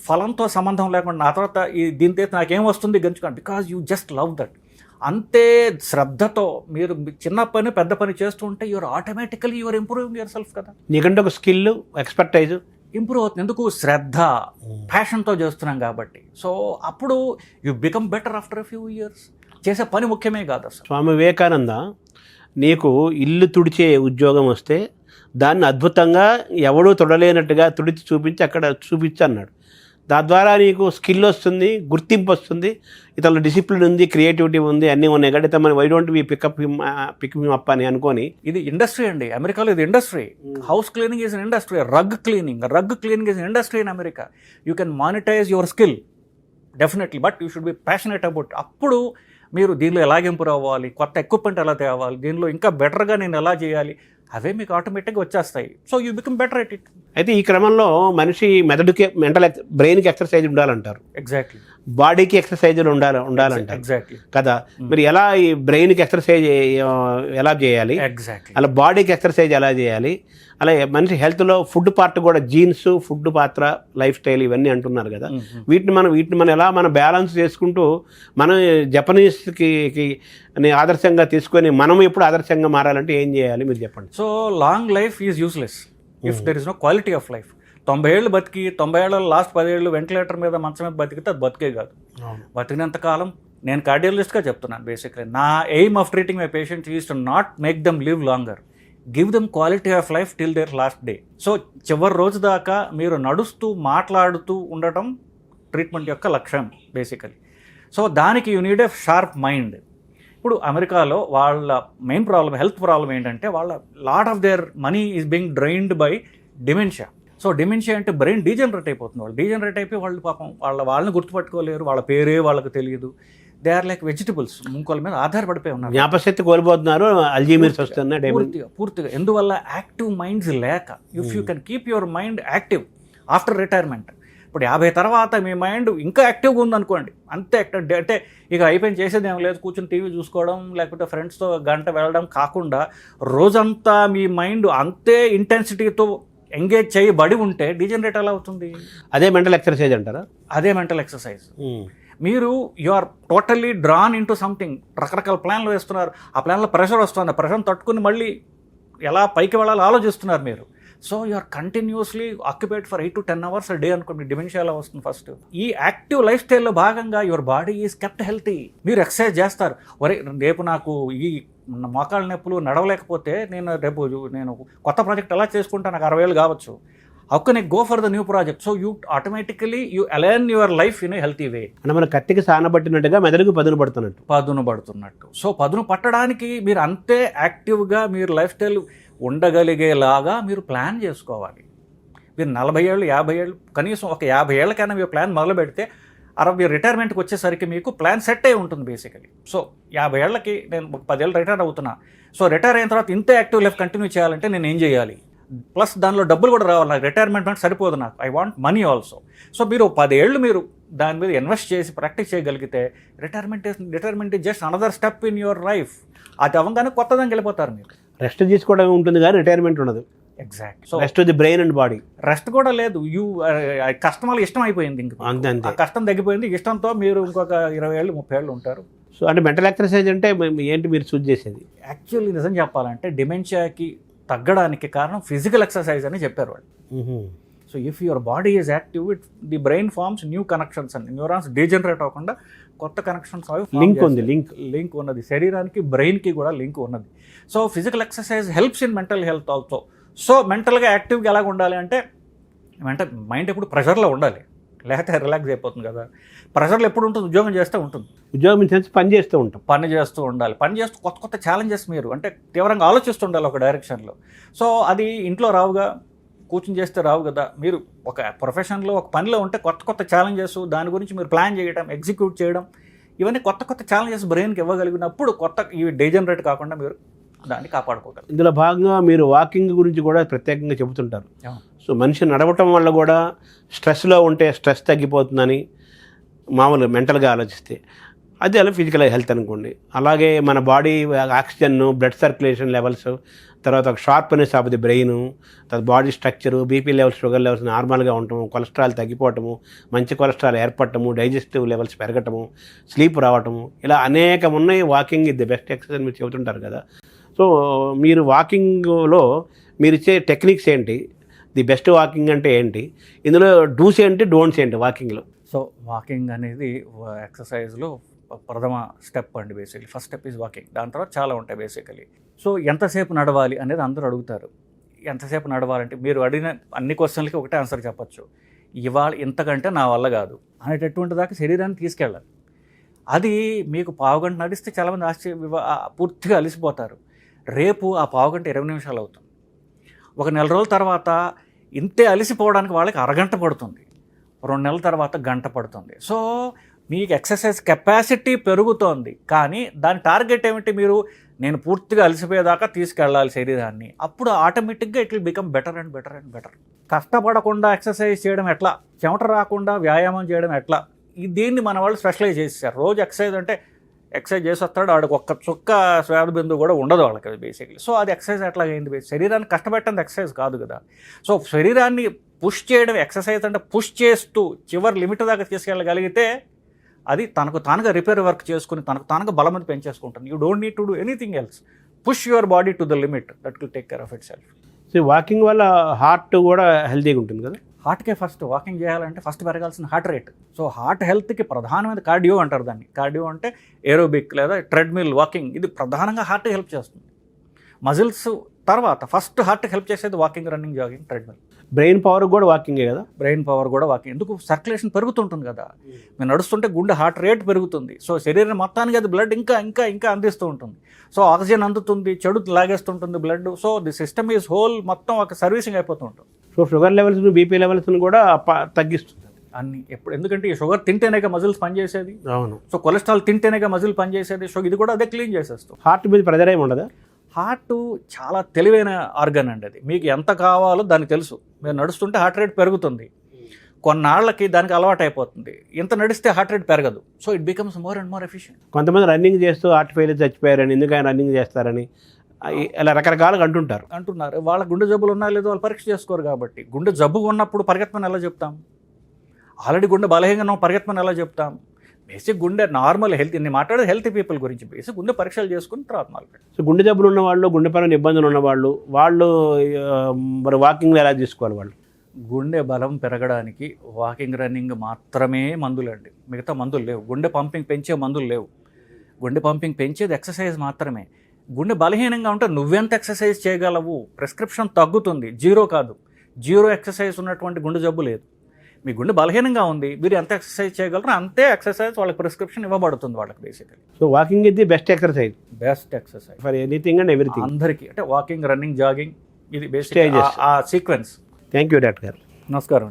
ఫలంతో సంబంధం లేకుండా నా తర్వాత దీంతో నాకేం వస్తుంది గంచుకోండి, because you just love that. అంతే శ్రద్ధతో మీరు చిన్న పని పెద్ద పని చేస్తూ ఉంటే you're automatically you're improving yourself కదా. నీకంటే ఒక స్కిల్, ఎక్స్పర్టైజ్ ఇంప్రూవ్ అవుతుంది. ఎందుకు? శ్రద్ధ, ప్యాషన్తో చేస్తున్నాం కాబట్టి. సో అప్పుడు you become better after a few years. చేసే పని ముఖ్యమే కాదు అసలు. స్వామి వివేకానంద నీకు ఇల్లు తుడిచే ఉద్యోగం వస్తే దాన్ని అద్భుతంగా ఎవడూ తొడలేనట్టుగా తుడిచి చూపించి అక్కడ చూపించి అన్నాడు. తద్వారా నీకు స్కిల్ వస్తుంది, గుర్తింపు వస్తుంది, ఇతరుల డిసిప్లిన్ ఉంది, క్రియేటివిటీ ఉంది, అన్నీ ఉన్నాయి. కాబట్టి మన why don't we pick up him up అని అనుకొని. ఇది ఇండస్ట్రీ అండి అమెరికాలో. ఇది industry. House cleaning is an industry. Rug cleaning is an industry in America. You can monetize your skill definitely, but you should be passionate about. అప్పుడు మీరు దీనిలో ఎలాగ ఇంప్రూవ్ అవ్వాలి, కొత్త ఎక్విప్మెంట్ ఎలా తేవాలి, దీనిలో ఇంకా బెటర్గా నేను ఎలా చేయాలి, అవే మీకు ఆటోమేటిక్గా వచ్చేస్తాయి. So you become better at it. అయితే ఈ క్రమంలో మనిషి మెదడుకి బ్రెయిన్కి ఎక్సర్సైజ్ ఉండాలంటారు, ఎగ్జాక్ట్లీ. బాడీకి ఎక్సర్సైజులు ఉండాలంటారు ఎగ్జాక్ట్లీ కదా. మరి ఎలా ఈ బ్రెయిన్కి ఎక్సర్సైజ్ ఎలా చేయాలి, ఎగ్జాక్ట్లీ. అలా బాడీకి ఎక్సర్సైజ్ ఎలా చేయాలి, అలా మనిషి హెల్త్లో ఫుడ్ పార్ట్ కూడా జీన్స్, ఫుడ్ పాత్ర, లైఫ్ స్టైల్ ఇవన్నీ అంటున్నారు కదా. వీటిని మనం ఎలా మనం బ్యాలెన్స్ చేసుకుంటూ మనం జపనీస్కి ఆదర్శంగా తీసుకొని మనం ఎప్పుడు ఆదర్శంగా మారాలంటే ఏం చేయాలి మీరు చెప్పండి. So long life is useless if there is no quality of life. 90 ఏళ్ళు బతికి 90 ఏళ్ళ లాస్ట్ 10 ఏళ్ళు వెంటిలేటర్ మీద మంచం మీద బతికితే అది బతికే కాదు. బతికినంత కాలం నేను కార్డియాలజిస్ట్గా చెప్తున్నాను, బేసిక్లీ నా aim of treating my patients is to not make them live longer, give them quality of life till their last day. So చివరి రోజు దాకా మీరు నడుస్తూ మాట్లాడుతూ ఉండటం ట్రీట్మెంట్ యొక్క లక్ష్యం బేసికలీ. సో దానికి you need a sharp mind. ఇప్పుడు అమెరికాలో వాళ్ళ మెయిన్ ప్రాబ్లం, హెల్త్ ప్రాబ్లం ఏంటంటే వాళ్ళ lot of their money is being drained by dementia. So dementia అంటే బ్రెయిన్ డీజనరేట్ అయిపోతుంది. వాళ్ళు డీజనరేట్ అయిపోయి వాళ్ళు పాపం వాళ్ళని గుర్తుపట్టుకోలేరు, వాళ్ళ పేరే వాళ్ళకి తెలియదు. దే ఆర్ లైక్ వెజిటబుల్స్, ఇంకోళ్ళ మీద ఆధారపడిపోయి ఉన్నారు, జ్ఞాపశక్తి కోల్పోతున్నారు, అల్జీమర్స్ వస్తున్నాయి పూర్తిగా. ఎందువల్ల యాక్టివ్ మైండ్స్ లేక. If you can keep your mind active after retirement. ఇప్పుడు 50 తర్వాత మీ మైండ్ ఇంకా యాక్టివ్గా ఉందనుకోండి, అంతే యాక్టివ్ అంటే ఇక అయిపోయింది, చేసేది ఏం లేదు, కూర్చొని టీవీ చూసుకోవడం లేకపోతే ఫ్రెండ్స్తో గంట వెళ్ళడం కాకుండా రోజంతా మీ మైండ్ అంతే ఇంటెన్సిటీతో ఎంగేజ్ చేయబడి ఉంటే డీజనరేట్ ఎలా అవుతుంది? అదే మెంటల్ ఎక్సర్సైజ్ అంటారా? అదే మెంటల్ ఎక్సర్సైజ్. మీరు you are totally drawn into something. రకరకాల ప్లాన్లు వేస్తున్నారు, ఆ ప్లాన్లో ప్రెషర్ వస్తుంది, ఆ ప్రెషర్ని తట్టుకుని మళ్ళీ ఎలా పైకి వెళ్ళాలో ఆలోచిస్తున్నారు మీరు. So you are continuously occupied for 8 to 10 hours a day అనుకోండి. డిమెన్షియా ఎలా వస్తుంది? ఫస్ట్ ఈ యాక్టివ్ లైఫ్ స్టైల్లో భాగంగా your body is kept healthy. మీరు ఎక్సర్సైజ్ చేస్తారు, ఒరే రేపు నాకు ఈ మోకాళ్ళ నొప్పులు నడవలేకపోతే నేను కొత్త ప్రాజెక్ట్ ఎలా చేసుకుంటా, నాకు 60 ఏళ్ళు కావచ్చు, how can I go for the new project? So you automatically you align your life in a healthy way. అంటే మన కత్తికి సానబట్టినట్టుగా మెదడుకు పదును పడుతున్నట్టు. సో పదును పట్టడానికి మీరు అంతే యాక్టివ్గా మీరు లైఫ్ స్టైల్ ఉండగలిగేలాగా మీరు ప్లాన్ చేసుకోవాలి. మీరు 40 ఏళ్ళు 50 ఏళ్ళు కనీసం ఒక 50 ఏళ్ళకైనా మీరు ప్లాన్ మొదలు పెడితే మీరు రిటైర్మెంట్కి వచ్చేసరికి మీకు ప్లాన్ సెట్ అయి ఉంటుంది బేసికలీ. సో 50 ఏళ్ళకి నేను 10 ఏళ్ళు రిటైర్ అవుతున్నా, సో రిటైర్ అయిన తర్వాత ఇంతే యాక్టివ్ లైఫ్ కంటిన్యూ చేయాలంటే నేను ఏం చేయాలి? ప్లస్ దానిలో డబ్బులు కూడా రావాలి, నాకు రిటైర్మెంట్ అంటే సరిపోదు, నాకు I want money also. So మీరు 10 ఏళ్ళు మీరు దాని మీద ఇన్వెస్ట్ చేసి ప్రాక్టీస్ చేయగలిగితే retirement is just another step in your life. అది అవ్వగానే కొత్తదానికి వెళ్ళిపోతారు. మీరు రెస్ట్ తీసుకోవడం ఉంటుంది కానీ రిటైర్మెంట్ ఉండదు. Exact. So rest the brain and body. Rest కూడా లేదు. కష్టం వల్ల ఇష్టం అయిపోయింది, ఇంకా అంతే కష్టం తగ్గిపోయింది. ఇష్టంతో మీరు ఇంకొక 20 ఏళ్ళు 30 ఏళ్ళు ఉంటారు. సో అంటే మెంటల్ ఎక్సర్సైజ్ అంటే ఏంటి మీరు సూజ్ చేసేది? యాక్చువల్లీ నిజం చెప్పాలంటే డిమెన్షియాకి తగ్గడానికి కారణం ఫిజికల్ ఎక్సర్సైజ్ అని చెప్పారు వాళ్ళు. So if your body is active, the brain forms new connections and neurons degenerate అవ్వకుండా కొత్త కనెక్షన్స్ లింక్ ఉన్నది. శరీరానికి బ్రెయిన్కి కూడా లింక్ ఉన్నది. So physical exercise helps in mental health also. So మెంటల్గా యాక్టివ్గా ఎలాగ ఉండాలి అంటే మైండ్ ఎప్పుడు ప్రెషర్లో ఉండాలి, లేకపోతే రిలాక్స్ అయిపోతుంది కదా. ప్రెషర్లో ఎప్పుడు ఉంటుంది? ఉద్యోగం చేస్తూ ఉంటుంది. ఉద్యోగం చేసి పని చేస్తూ ఉండాలి. పని చేస్తూ కొత్త ఛాలెంజెస్ మీరు అంటే తీవ్రంగా ఆలోచిస్తూ ఉండాలి ఒక డైరెక్షన్లో. సో అది ఇంట్లో రావుగా, కూర్చొని చేస్తే రావు కదా. మీరు ఒక ప్రొఫెషన్లో ఒక పనిలో ఉంటే కొత్త ఛాలెంజెస్, దాని గురించి మీరు ప్లాన్ చేయడం, ఎగ్జిక్యూట్ చేయడం, ఇవన్నీ కొత్త ఛాలెంజెస్ బ్రెయిన్కి ఇవ్వగలిగినప్పుడు ఇవి డీజనరేట్ కాకుండా మీరు దాన్ని కాపాడుకోగలరు. ఇందులో భాగంగా మీరు వాకింగ్ గురించి కూడా ప్రత్యేకంగా చెబుతుంటారు. సో మనిషి నడవటం వల్ల కూడా స్ట్రెస్లో ఉంటే స్ట్రెస్ తగ్గిపోతుందని మామూలు మెంటల్గా ఆలోచిస్తే, అది అలా ఫిజికల్ హెల్త్ అనుకోండి. అలాగే మన body oxygen, blood circulation levels, తర్వాత ఒక షార్ప్నెస్ ఆఫ్ ది బ్రెయిన్, తర్వాత body structure, BP levels, sugar levels నార్మల్గా ఉండటము, కొలెస్ట్రాల్ తగ్గిపోవటము, మంచి కొలెస్ట్రాల్ ఏర్పడటము, డైజెస్టివ్ లెవెల్స్ పెరగటము, స్లీప్ రావటము, ఇలా అనేకం ఉన్నాయి. Walking is the best exercise మీరు చెబుతుంటారు కదా. సో మీరు వాకింగ్లో మీరు ఇచ్చే టెక్నిక్స్ ఏంటి? ది బెస్ట్ వాకింగ్ అంటే ఏంటి? ఇందులో డూస్ ఏంటి, డోంట్స్ ఏంటి వాకింగ్లో? సో వాకింగ్ అనేది ఎక్సర్సైజ్లో ప్రథమ స్టెప్ అండి. Basically first step is walking. దాని తర్వాత చాలా ఉంటాయి బేసికలీ. సో ఎంతసేపు నడవాలి అనేది అందరూ అడుగుతారు. ఎంతసేపు నడవాలంటే మీరు అడిగిన అన్ని క్వశ్చన్లకి ఒకటే ఆన్సర్ చెప్పచ్చు, ఇవాళ ఇంతకంటే నా వల్ల కాదు అనేటటువంటి దాకా శరీరాన్ని తీసుకెళ్ళాలి. అది మీకు పావుగంట నడిస్తే చాలామంది పూర్తిగా అలసిపోతారు. రేపు ఆ పావుగంట 20 నిమిషాలు అవుతుంది. ఒక నెల రోజుల తర్వాత ఇంతే అలసిపోవడానికి వాళ్ళకి అరగంట పడుతుంది. 2 నెలల తర్వాత గంట పడుతుంది. సో మీకు ఎక్సర్సైజ్ కెపాసిటీ పెరుగుతోంది, కానీ దాని టార్గెట్ ఏమిటి? మీరు నేను పూర్తిగా అలసిపోయేదాకా తీసుకెళ్ళాలి శరీరాన్ని. అప్పుడు ఆటోమేటిక్గా it will become better and better and better. కష్టపడకుండా ఎక్సర్సైజ్ చేయడం ఎట్లా, చెమట రాకుండా వ్యాయామం చేయడం ఎట్లా, దీన్ని మన వాళ్ళు స్పెషలైజ్ చేసేసారు. రోజు ఎక్సర్సైజ్ అంటే ఎక్సర్సైజ్ చేసి వస్తాడు, వాడికి ఒక్క చుక్క శ్వాస బిందువు కూడా ఉండదు వాళ్ళకి అది బేసిక్లీ. సో అది ఎక్సర్సైజ్ ఎట్లాగైంది? శరీరాన్ని కష్టపెట్టేది ఎక్సర్సైజ్ కాదు కదా. సో శరీరాన్ని పుష్ చేయడం ఎక్సర్సైజ్ అంటే పుష్ చేస్తూ చివరి లిమిట్ దాకా తీసుకెళ్ళగలిగితే అది తనకు తానుగా రిపేర్ వర్క్ చేసుకుని తనకు తానుగా బలం మీద పెంచేసుకుంటుంది. You don't need to do anything else. Push your body to the limit, that will take care of itself. So walking వల్ల హార్ట్ కూడా హెల్తీగా ఉంటుంది కదా. హార్ట్కే ఫస్ట్ వాకింగ్ చేయాలంటే ఫస్ట్ పెరగాల్సిన హార్ట్ రేట్. సో హార్ట్ హెల్త్కి ప్రధానమైన కార్డియో అంటారు దాన్ని. కార్డియో అంటే ఏరోబిక్ లేదా ట్రెడ్మిల్ వాకింగ్. ఇది ప్రధానంగా హార్ట్కి హెల్ప్ చేస్తుంది. మజిల్స్ తర్వాత ఫస్ట్ హార్ట్కి హెల్ప్ చేసేది walking, running, jogging, treadmill. Brain power కూడా వాకింగే కదా. బ్రెయిన్ పవర్ కూడా వాకింగ్. ఎందుకు? సర్క్యులేషన్ పెరుగుతుంటుంది కదా. మీరు నడుస్తుంటే గుండె హార్ట్ రేట్ పెరుగుతుంది. సో శరీరం మొత్తానికి అది బ్లడ్ ఇంకా ఇంకా ఇంకా అందిస్తూ ఉంటుంది. సో ఆక్సిజన్ అందుతుంది, చెడు లాగేస్తుంటుంది blood. So the system is whole మొత్తం ఒక సర్వీసింగ్ అయిపోతూ ఉంటుంది. సో షుగర్ లెవెల్స్ను, బీపీ లెవెల్స్ను కూడా తగ్గిస్తుంది అన్ని. ఎప్పుడు? ఎందుకంటే ఈ షుగర్ తింటేనేగా మజిల్స్ పనిచేసేది. అవును. సో కొలెస్ట్రాల్ తింటేనేగా మజిల్ పనిచేసేది. సో ఇది కూడా అదే క్లీన్ చేసేస్తుంది. హార్ట్ మీద ప్రెజర్ ఏమి ఉండదా? హార్ట్ చాలా తెలివైన ఆర్గన్ అండి. అది మీకు ఎంత కావాలో దానికి తెలుసు. మీరు నడుస్తుంటే హార్ట్ రేట్ పెరుగుతుంది, కొన్నాళ్ళకి దానికి అలవాటు అయిపోతుంది. ఇంత నడిస్తే హార్ట్ రేట్ పెరగదు. So it becomes more and more efficient. కొంతమంది రన్నింగ్ చేస్తూ హార్ట్ ఫెయిల్ చచ్చిపోయారని, ఎందుకు ఆయన రన్నింగ్ చేస్తారని ఇలా రకరకాలుగా అంటున్నారు. వాళ్ళ గుండె జబ్బులు ఉన్నా లేదో వాళ్ళు పరీక్ష చేసుకోరు కాబట్టి. గుండె జబ్బు ఉన్నప్పుడు పరిగెత్తమని ఎలా చెప్తాం? ఆల్రెడీ గుండె బలహీనంగా పరిగెత్తమని ఎలా చెప్తాం? బేసిక్ గుండె నార్మల్ హెల్త్. నేను మాట్లాడేది హెల్తీ పీపుల్ గురించి. బేసిక్ గుండె పరీక్షలు చేసుకుని తర్వాత మాట్లాడు. సో గుండె జబ్బులు ఉన్నవాళ్ళు, గుండెపరమైన ఇబ్బందులు ఉన్నవాళ్ళు, వాళ్ళు మరి వాకింగ్లో ఎలా తీసుకోవాలి? వాళ్ళు గుండె బలం పెరగడానికి వాకింగ్, రన్నింగ్ మాత్రమే మందులండి. మిగతా మందులు లేవు. గుండె పంపింగ్ పెంచే మందులు లేవు. గుండె పంపింగ్ పెంచేది ఎక్సర్సైజ్ మాత్రమే. గుండె బలహీనంగా ఉంటే నువ్వెంత ఎక్సర్సైజ్ చేయగలవు? ప్రిస్క్రిప్షన్ తగ్గుతుంది, జీరో కాదు. జీరో ఎక్సర్సైజ్ ఉన్నటువంటి గుండె జబ్బు లేదు. మీ గుండె బలహీనంగా ఉంది, మీరు ఎంత ఎక్సర్సైజ్ చేయగలరో అంతే ఎక్సర్సైజ్ వాళ్ళకి ప్రిస్క్రిప్షన్ ఇవ్వబడుతుంది వాళ్ళకి బేసికలీ. సో వాకింగ్ ఇది best exercise for anything and everything. అందరికీ అంటే వాకింగ్, రన్నింగ్, జాగింగ్ ఇది బేసిక్ ఆ సీక్వెన్స్. థ్యాంక్ యూ డాక్టర్ గారు. నమస్కారం.